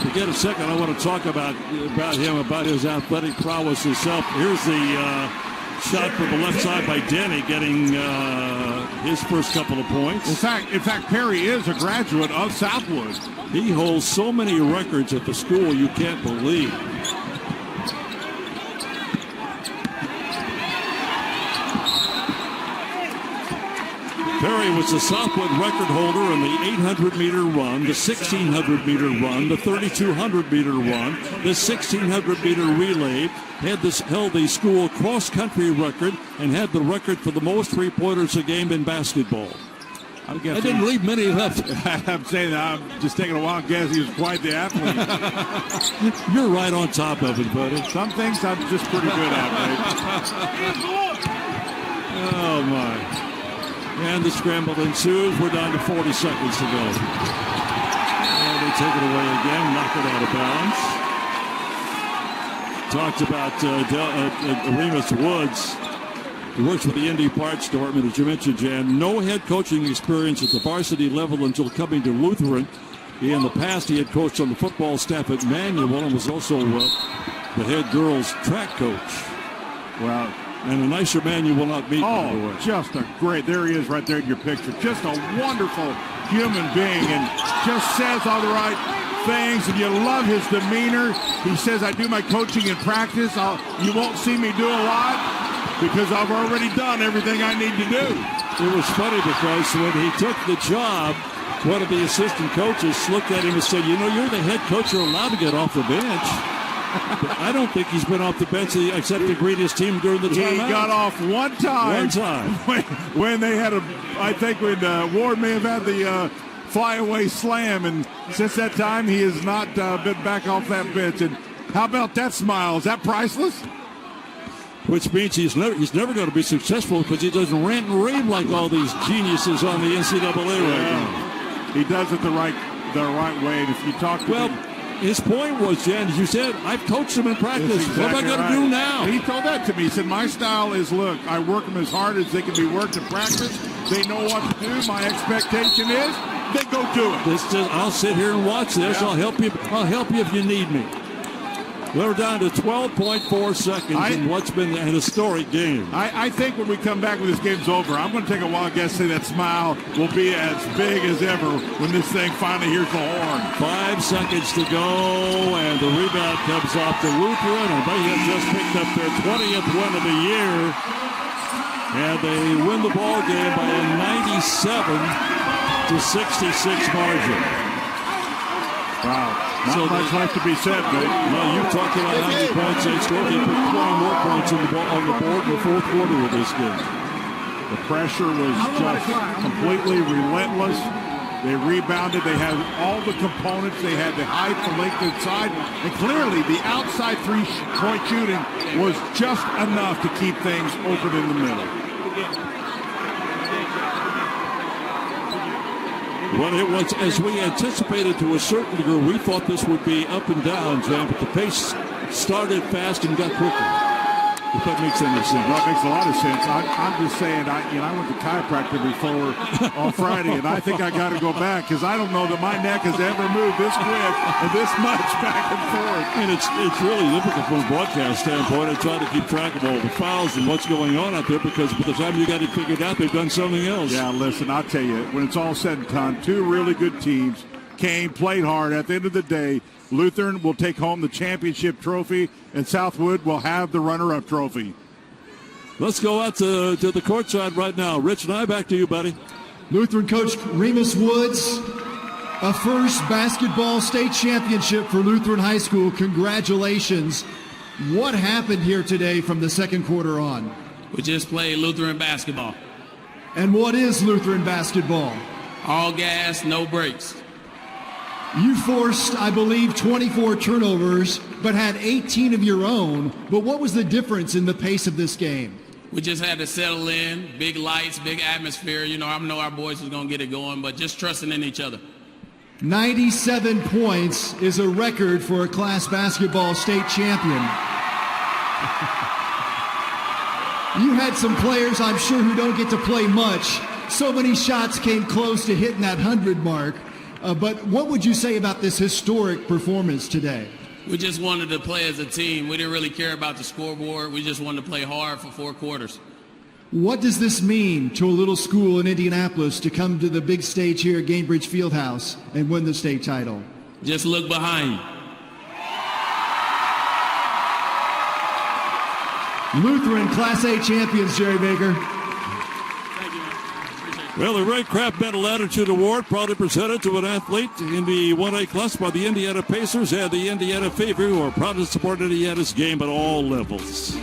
To get a second, I want to talk about him, about his athletic prowess himself. Here's the shot from the left side by Denny, getting his first couple of points. In fact, Perry is a graduate of Southwood. He holds so many records at the school you can't believe. Perry was the Southwood record holder in the 800-meter run, the 1,600-meter run, the 3,200-meter run, the 1,600-meter relay, held the school cross-country record, and had the record for the most three-pointers a game in basketball. I didn't leave many left. I'm saying that. I'm just taking a wild guess. He was quite the athlete. You're right on top of it, buddy. Some things I'm just pretty good at, right? Oh, my. And the scramble ensues. We're down to 40 seconds to go. And they take it away again, knock it out of bounds. Talked about Remus Woods. He works with the Indy Parts Department, as you mentioned, Jan. No head coaching experience at the varsity level until coming to Lutheran. In the past, he had coached on the football staff at Manual and was also the head girls track coach. Well, and a nicer man you will not meet, by the way. Just a great, there he is right there in your picture. Just a wonderful human being and just says all the right things, and you love his demeanor. He says, I do my coaching in practice. You won't see me do a lot because I've already done everything I need to do. It was funny because when he took the job, one of the assistant coaches looked at him and said, you're the head coach, you're allowed to get off the bench. I don't think he's been off the bench except to greet his team during the timeout. He got off one time. When they had when Ward may have had the flyaway slam, and since that time he has not been back off that bench. And how about that smile? Is that priceless? which means he's never going to be successful because he doesn't rant and rave like all these geniuses on the NCAA right now. He does it the right way. And if you talk to him, his point was, Jen, as you said, I've coached him in practice. Exactly what am I going to do now? And he told that to me. He said, my style is, look, I work them as hard as they can be worked in practice. They know what to do. My expectation is they go do it. I'll sit here and watch this. Yeah. I'll help you if you need me. We're down to 12.4 seconds in what's been a historic game. I think when we come back when this game's over, I'm going to take a wild guess, say that smile will be as big as ever when this thing finally hears the horn. 5 seconds to go, and the rebound comes off to Lutheran, and they have just picked up their 20th win of the year. And they win the ball game by a 97-66 margin. Wow. Not much left to be said, but you talked about 90 points. They scored. They put 20 more points on the board in the fourth quarter of this game. The pressure was just completely relentless. They rebounded. They had all the components. They had the height, the length inside, and clearly the outside three-point shooting was just enough to keep things open in the middle. Well, it was, as we anticipated to a certain degree, we thought this would be up and down, Jan, but the pace started fast and got quicker. If that makes any sense. Well, it makes a lot of sense. I'm just saying, I went to chiropractor before on Friday, and I think I got to go back because I don't know that my neck has ever moved this quick and this much back and forth. And it's really difficult from a broadcast standpoint and trying to keep track of all the fouls and what's going on out there because by the time you got it figured out, they've done something else. Yeah, listen, I'll tell you, when it's all said and done, two really good teams came, played hard. At the end of the day, Lutheran will take home the championship trophy, and Southwood will have the runner-up trophy. Let's go out to the courtside right now. Rich and I, back to you, buddy. Lutheran coach Remus Woods, a first basketball state championship for Lutheran High School. Congratulations. What happened here today from the second quarter on? We just played Lutheran basketball. And what is Lutheran basketball? All gas, no brakes. You forced, I believe, 24 turnovers, but had 18 of your own. But what was the difference in the pace of this game? We just had to settle in, big lights, big atmosphere. You know, I know our boys was going to get it going, but just trusting in each other. 97 points is a record for a class basketball state champion. You had some players, I'm sure, who don't get to play much. So many shots came close to hitting that 100 mark. But what would you say about this historic performance today? We just wanted to play as a team. We didn't really care about the scoreboard. We just wanted to play hard for 4 quarters. What does this mean to a little school in Indianapolis to come to the big stage here at Gainbridge Fieldhouse and win the state title? Just look behind you. Lutheran Class A champions, Jerry Baker. Well, the Ray Kraft Medal Attitude Award proudly presented to an athlete in the 1A class by the Indiana Pacers and the Indiana Fever, who are proud to support Indiana's game at all levels.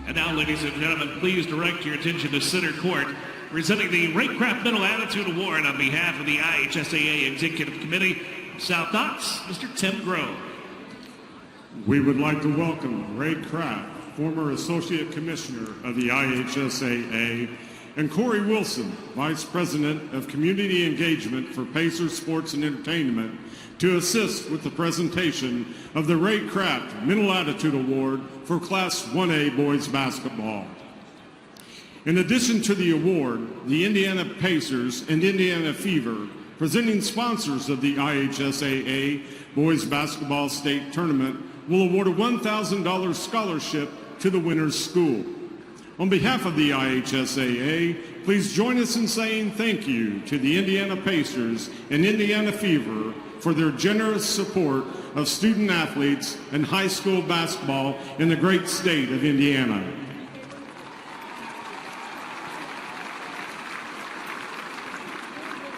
And now, ladies and gentlemen, please direct your attention to center court. Presenting the Ray Kraft Medal Attitude Award on behalf of the IHSAA Executive Committee, South Knox, Mr. Tim Grove. We would like to welcome Ray Kraft, former Associate Commissioner of the IHSAA, and Corey Wilson, Vice President of Community Engagement for Pacers Sports and Entertainment, to assist with the presentation of the Ray Kraft Mental Attitude Award for Class 1A Boys Basketball. In addition to the award, the Indiana Pacers and Indiana Fever, presenting sponsors of the IHSAA Boys Basketball State Tournament, will award a $1,000 scholarship to the winner's school. On behalf of the IHSAA, please join us in saying thank you to the Indiana Pacers and Indiana Fever for their generous support of student athletes and high school basketball in the great state of Indiana.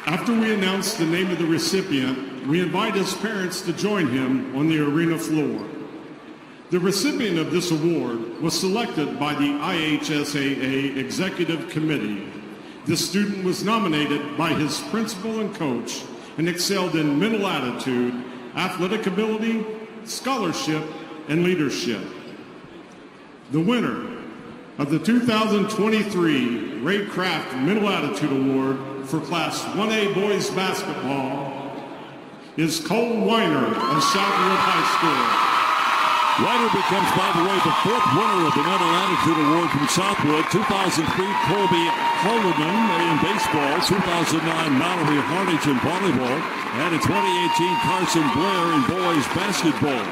After we announce the name of the recipient, we invite his parents to join him on the arena floor. The recipient of this award was selected by the IHSAA Executive Committee. This student was nominated by his principal and coach and excelled in mental attitude, athletic ability, scholarship, and leadership. The winner of the 2023 Ray Kraft Mental Attitude Award for Class 1A Boys Basketball is Cole Weiner of Southwood High School. Weiner becomes, by the way, the fourth winner of the Mental Attitude Award from Southwood. 2003, Colby Holloman in baseball. 2009, Mallory Harnage in volleyball. And in 2018, Carson Blair in boys basketball.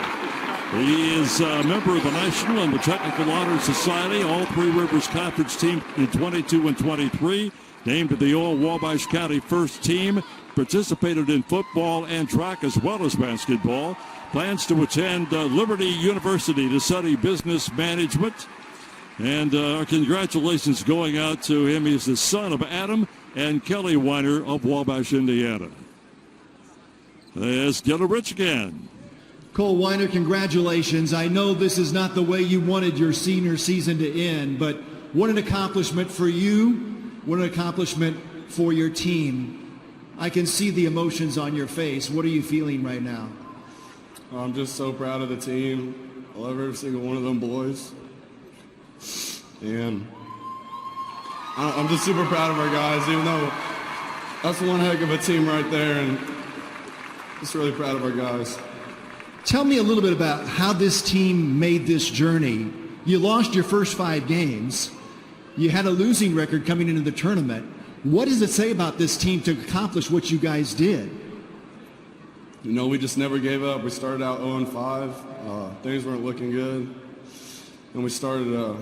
He is a member of the National and the Technical Honor Society, all Three Rivers Conference team in 22 and 23. Named to the All-Wabash County first team. Participated in football and track as well as basketball. Plans to attend Liberty University to study business management. And our congratulations going out to him. He's the son of Adam and Kelly Weiner of Wabash, Indiana. Let's get a rich again. Cole Weiner, congratulations. I know this is not the way you wanted your senior season to end, but what an accomplishment for you. What an accomplishment for your team. I can see the emotions on your face. What are you feeling right now? I'm just so proud of the team. I love every single one of them boys. And I'm just super proud of our guys, even though that's one heck of a team right there. And just really proud of our guys. Tell me a little bit about how this team made this journey. You lost your first 5 games. You had a losing record coming into the tournament. What does it say about this team to accomplish what you guys did? You know, we just never gave up. We started out 0-5. Things weren't looking good. And we started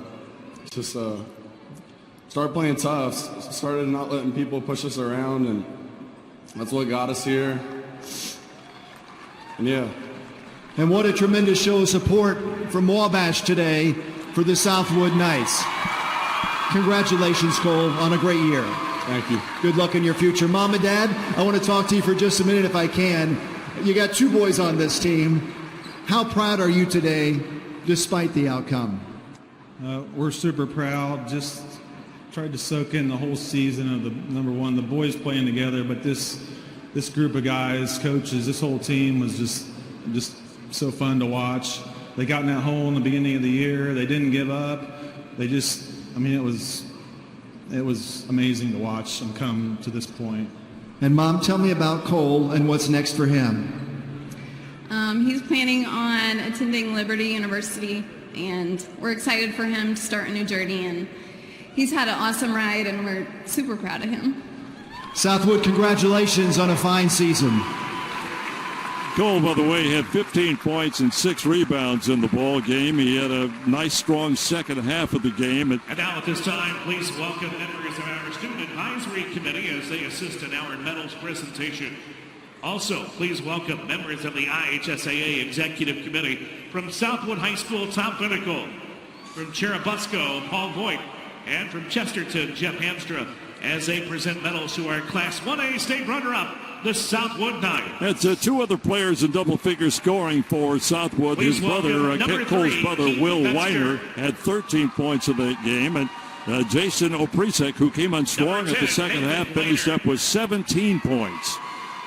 started playing tough. Started not letting people push us around, and that's what got us here. And yeah. And what a tremendous show of support from Wabash today for the Southwood Knights. Congratulations, Cole, on a great year. Thank you. Good luck in your future. Mom and Dad, I want to talk to you for just a minute if I can. You got 2 boys on this team. How proud are you today, despite the outcome? We're super proud. Just tried to soak in the whole season of the number one, the boys playing together, but this group of guys, coaches, this whole team was just so fun to watch. They got in that hole in the beginning of the year. They didn't give up. They just, it was amazing to watch them come to this point. And Mom, tell me about Cole and what's next for him. He's planning on attending Liberty University, and we're excited for him to start a new journey. And he's had an awesome ride, and we're super proud of him. Southwood, congratulations on a fine season. Cole, by the way, had 15 points and 6 rebounds in the ball game. He had a nice, strong second half of the game. And now at this time, please welcome members of our Student Advisory Committee as they assist in our medals presentation. Also, please welcome members of the IHSAA Executive Committee from Southwood High School, Tom Pinnacle, from Cherubusco, Paul Voigt, and from Chesterton, Jeff Hamstra, as they present medals to our Class 1A state runner-up, the Southwood Knights. That's 2 other players in double figure scoring for Southwood. Please His brother, welcome Cole's 3, brother, Will Weiner, had 13 points in that game. And Jason Oprisek, who came on strong at the second half, finished up with 17 points.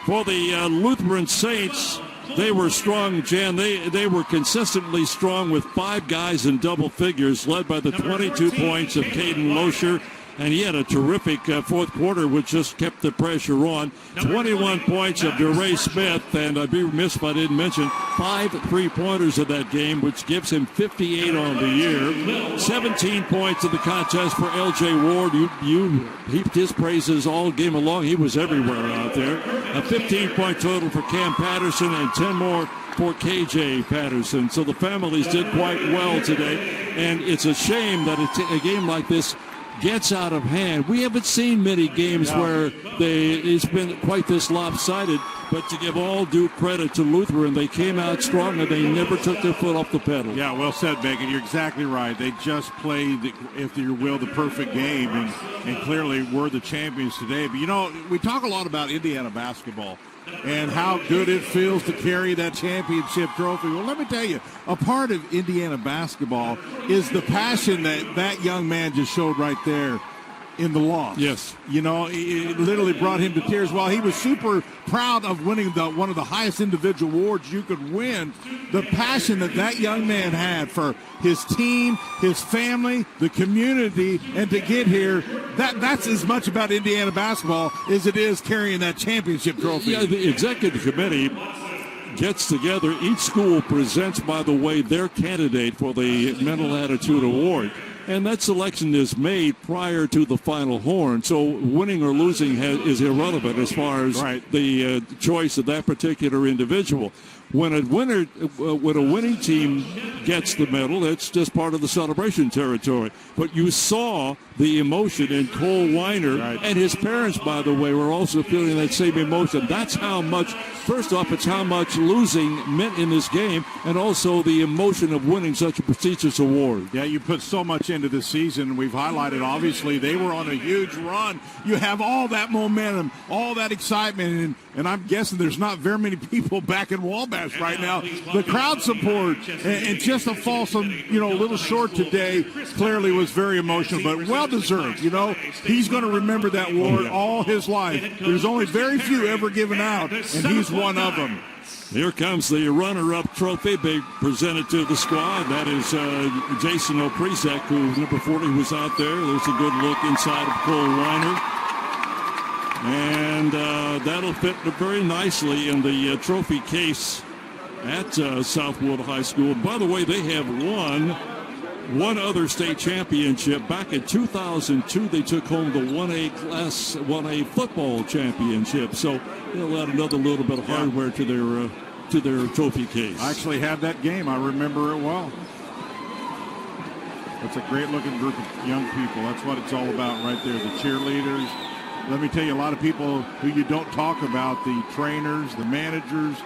For the Lutheran Saints, they were strong, Jan. They were consistently strong with 5 guys in double figures, led by the 22 points of Caden Loescher. And he had a terrific fourth quarter, which just kept the pressure on. 21 points of DeRay Smith, and I'd be remiss if I didn't mention 5 3-pointers of that game, which gives him 58 on the year. 17 points in the contest for L.J. Ward. You heaped his praises all game along. He was everywhere out there. A 15-point total for Cam Patterson and 10 more for K.J. Patterson. So the families did quite well today, and it's a shame that a game like this gets out of hand. We haven't seen many games where it's been quite this lopsided, but to give all due credit to Lutheran, they came out strong and they never took their foot off the pedal. Yeah, well said, Megan. You're exactly right. They just played, if you will, the perfect game, and clearly were the champions today. But, we talk a lot about Indiana basketball and how good it feels to carry that championship trophy. Well, let me tell you, a part of Indiana basketball is the passion that young man just showed right there. in the loss. Yes. You know, it literally brought him to tears. While he was super proud of winning one of the highest individual awards you could win, the passion that young man had for his team, his family, the community, and to get here, that's as much about Indiana basketball as it is carrying that championship trophy. Yeah, the executive committee gets together. Each school presents, by the way, their candidate for the Mental Attitude Award. And that selection is made prior to the final horn. So winning or losing is irrelevant as far as the choice of that particular individual. When a winning team gets the medal, that's just part of the celebration territory. But you saw the emotion in Cole Weiner, and his parents, by the way, were also feeling that same emotion. That's how much, first off, it's how much losing meant in this game, and also the emotion of winning such a prestigious award. Yeah, you put so much into the season. We've highlighted, obviously, they were on a huge run. You have all that momentum, all that excitement, and I'm guessing there's not very many people back in Wabash right now. The crowd support and just a fall a little short today clearly was very emotional, but well-deserved. You know, he's going to remember that award all his life. There's only very few ever given out, and he's one of them. Here comes the runner-up trophy being presented to the squad. That is Jason Oprisek, who, number 40, was out there. There's a good look inside of Cole Weiner. And that'll fit very nicely in the trophy case at Southwood High School. By the way, they have won one other state championship. Back in 2002, they took home the 1A Class 1A football championship. So they'll add another little bit of hardware to their trophy case. I actually had that game. I remember it well. It's a great-looking group of young people. That's what it's all about right there, the cheerleaders. Let me tell you, a lot of people who you don't talk about, the trainers, the managers,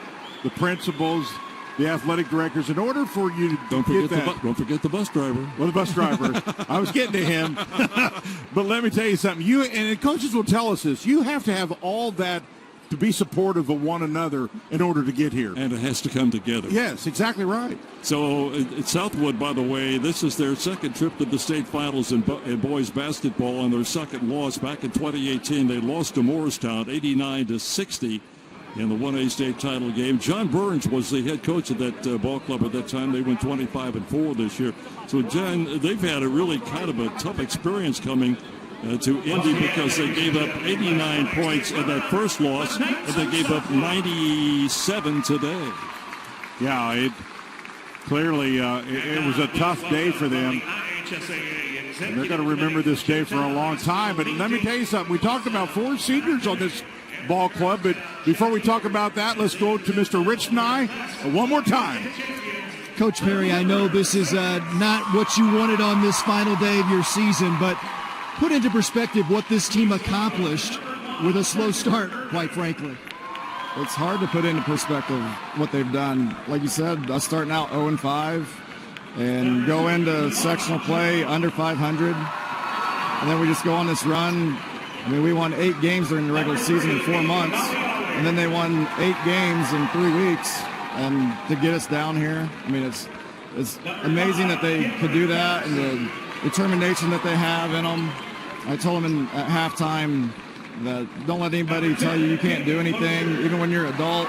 the principals, the athletic directors, in order for you to don't forget the bus driver. Well, the bus driver. I was getting to him. But let me tell you something. And the coaches will tell us this. You have to have all that to be supportive of one another in order to get here. And it has to come together. Yes, exactly right. So at Southwood, by the way, this is their second trip to the state finals in boys basketball, and their second loss. Back in 2018, they lost to Morristown 89-60 in the 1A state title game. John Burns was the head coach of that ball club at that time. They went 25-4 this year. So, John, they've had a really kind of a tough experience coming to Indy because they gave up 89 points in that first loss, and they gave up 97 today. Yeah, it clearly it was a tough day for them. And they're going to remember this day for a long time. But let me tell you something. We talked about 4 seniors on this ball club, but before we talk about that, let's go to Mr. Rich Nye one more time. Coach Perry, I know this is not what you wanted on this final day of your season, but put into perspective what this team accomplished with a slow start, quite frankly. It's hard to put into perspective what they've done. Like you said, us starting out 0-5 and go into sectional play under 500, and then we just go on this run. I mean, we won 8 games during the regular season in 4 months, and then they won 8 games in 3 weeks, and to get us down here, I mean, it's amazing that they could do that, and the determination that they have in them. I told them at halftime that don't let anybody tell you can't do anything. Even when you're an adult,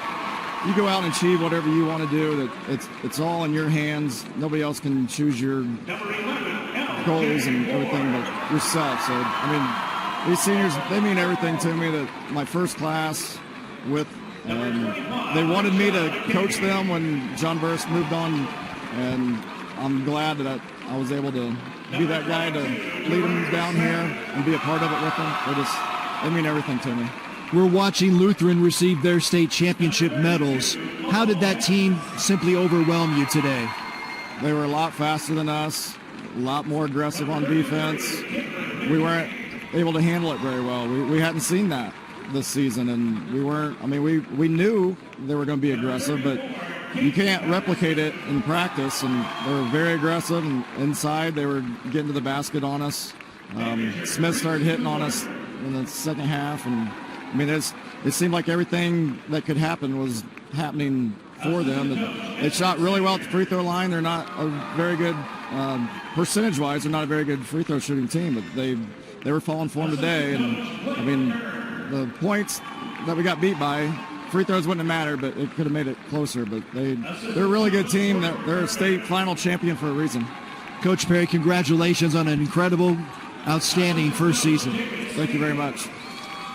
you go out and achieve whatever you want to do. That it's all in your hands. Nobody else can choose your goals and everything but yourself. So, I mean, these seniors, they mean everything to me. That my first class with, and they wanted me to coach them when John Burris moved on, and I'm glad that I was able to be that guy to lead them down here and be a part of it with them. They mean everything to me. We're watching Lutheran receive their state championship medals. How did that team simply overwhelm you today? They were a lot faster than us, a lot more aggressive on defense. We weren't able to handle it very well. We hadn't seen that this season, and we weren't. I mean, we knew they were going to be aggressive, but you can't replicate it in practice, and they were very aggressive, and inside they were getting to the basket on us. Smith started hitting on us in the second half, and I mean, it seemed like everything that could happen was happening for them. They shot really well at the free throw line. They're not a very good, percentage-wise, they're not a very good free throw shooting team, but they they were falling for them today. And, I mean, the points that we got beat by, free throws wouldn't have mattered, but it could have made it closer. But they're a really good team. They're a state final champion for a reason. Coach Perry, congratulations on an incredible, outstanding first season. Thank you very much.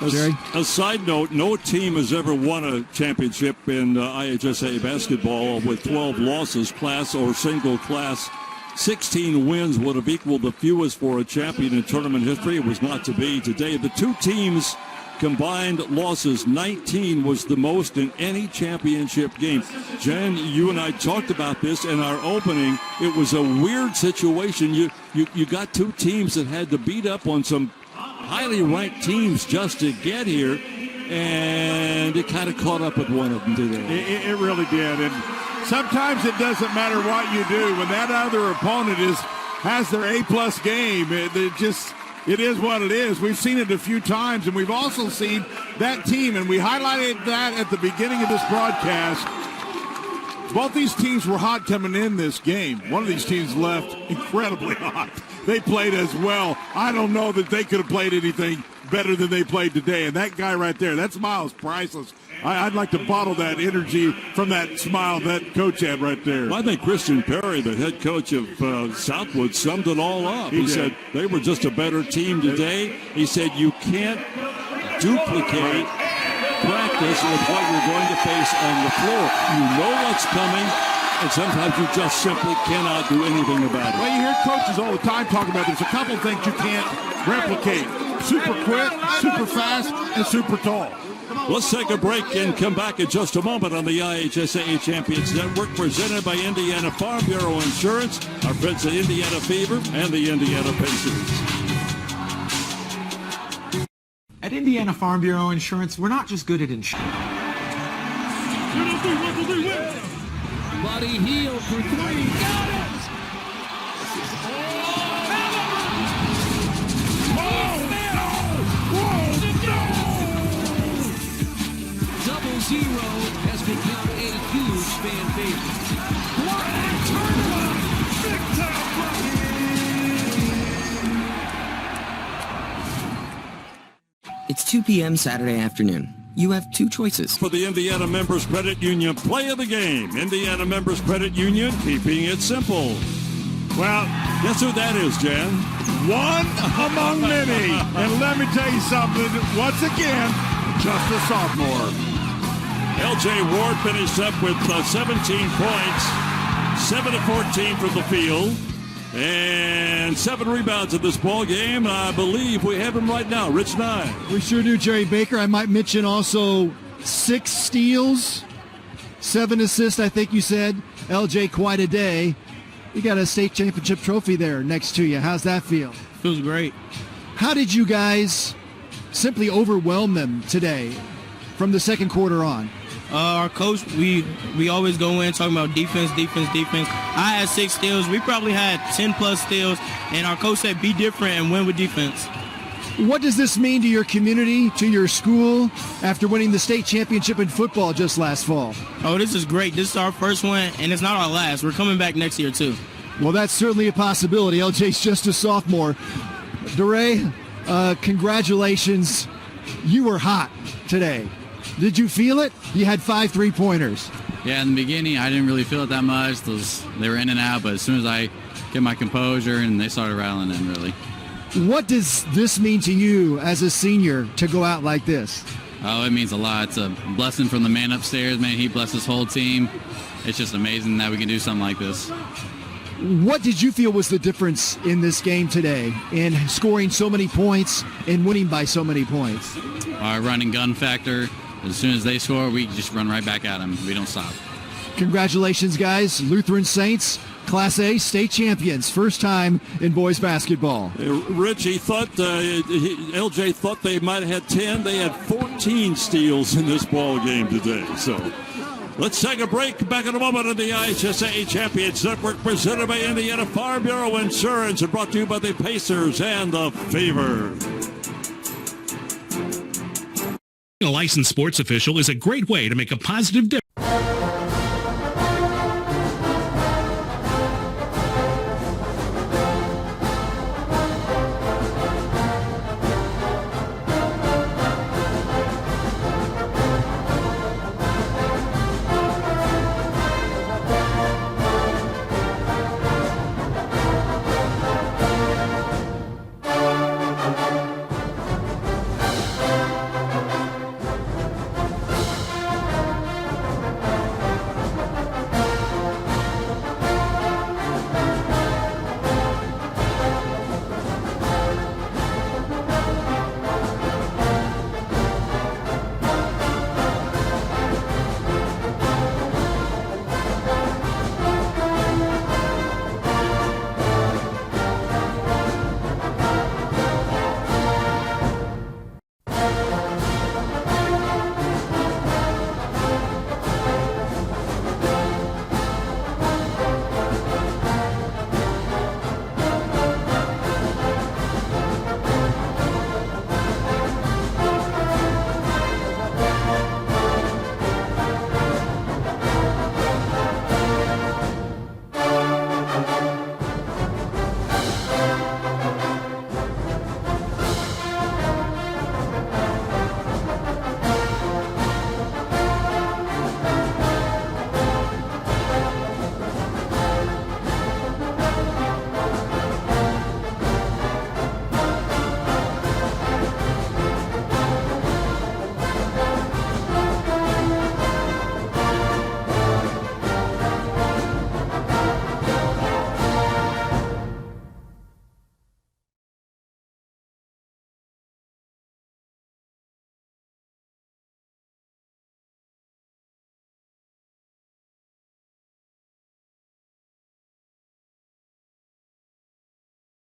Jerry? A side note, no team has ever won a championship in IHSA basketball with 12 losses, class or single class. 16 wins would have equaled the fewest for a champion in tournament history. It was not to be today. The two teams' combined losses, 19 was the most in any championship game. Jen, you and I talked about this in our opening. It was a weird situation. You got two teams that had to beat up on some highly ranked teams just to get here, and it kind of caught up with one of them today. It really did. And sometimes it doesn't matter what you do. When that other opponent has their A-plus game, it is what it is. We've seen it a few times, and we've also seen that team, and we highlighted that at the beginning of this broadcast. Both these teams were hot coming in this game. One of these teams left incredibly hot. They played as well. I don't know that they could have played anything better than they played today. And that guy right there, that smile is priceless. I'd like to bottle that energy from that smile that coach had right there. Well, I think Christian Perry, the head coach of Southwood, summed it all up. He said they were just a better team today. He said you can't duplicate practice with what you're going to face on the floor. You know what's coming, and sometimes you just simply cannot do anything about it. Well, you hear coaches all the time talking about there's a couple things you can't replicate. Super quick, super fast, and super tall. Let's take a break and come back in just a moment on the IHSAA Champions Network, presented by Indiana Farm Bureau Insurance, our friends at Indiana Fever, and the Indiana Pacers. At Indiana Farm Bureau Insurance, we're not just good at insurance. Buddy Hield for three. Got it! Double Zero has become a huge fan favorite. It's 2 p.m. Saturday afternoon. You have two choices. For the Indiana Members Credit Union play of the game, Indiana Members Credit Union, keeping it simple. Well, guess who that is, Jan? One among many. And let me tell you something, once again, just a sophomore. L.J. Ward finished up with 17 points, 7 of 14 from the field, and 7 rebounds in this ball game. I believe we have him right now, Rich Nye. We sure do, Jerry Baker. I might mention also 6 steals, 7 assists, I think you said. LJ, quite a day. You got a state championship trophy there next to you. How's that feel? Feels great. How did you guys simply overwhelm them today from the second quarter on? Our coach, we always go in talking about defense. I had 6 steals. We probably had 10-plus steals, and our coach said be different and win with defense. What does this mean to your community, to your school, after winning the state championship in football just last fall? Oh, this is great. This is our first one, and it's not our last. We're coming back next year, too. Well, that's certainly a possibility. LJ's just a sophomore. DeRay, congratulations. You were hot today. Did you feel it? You had 5 3-pointers. Yeah, in the beginning, I didn't really feel it that much. They were in and out, but as soon as I get my composure, and they started rattling in, really. What does this mean to you as a senior to go out like this? Oh, it means a lot. It's a blessing from the man upstairs, man. He blessed his whole team. It's just amazing that we can do something like this. What did you feel was the difference in this game today in scoring so many points and winning by so many points? Our running gun factor. As soon as they score, we just run right back at them. We don't stop. Congratulations, guys. Lutheran Saints, Class A state champions. First time in boys basketball. Rich, he thought, LJ thought they might have had 10. They had 14 steals in this ball game today. So let's take a break. Back in a moment on the IHSAA Champions Network, presented by Indiana Farm Bureau Insurance and brought to you by the Pacers and the Fever. A licensed sports official is a great way to make a positive difference.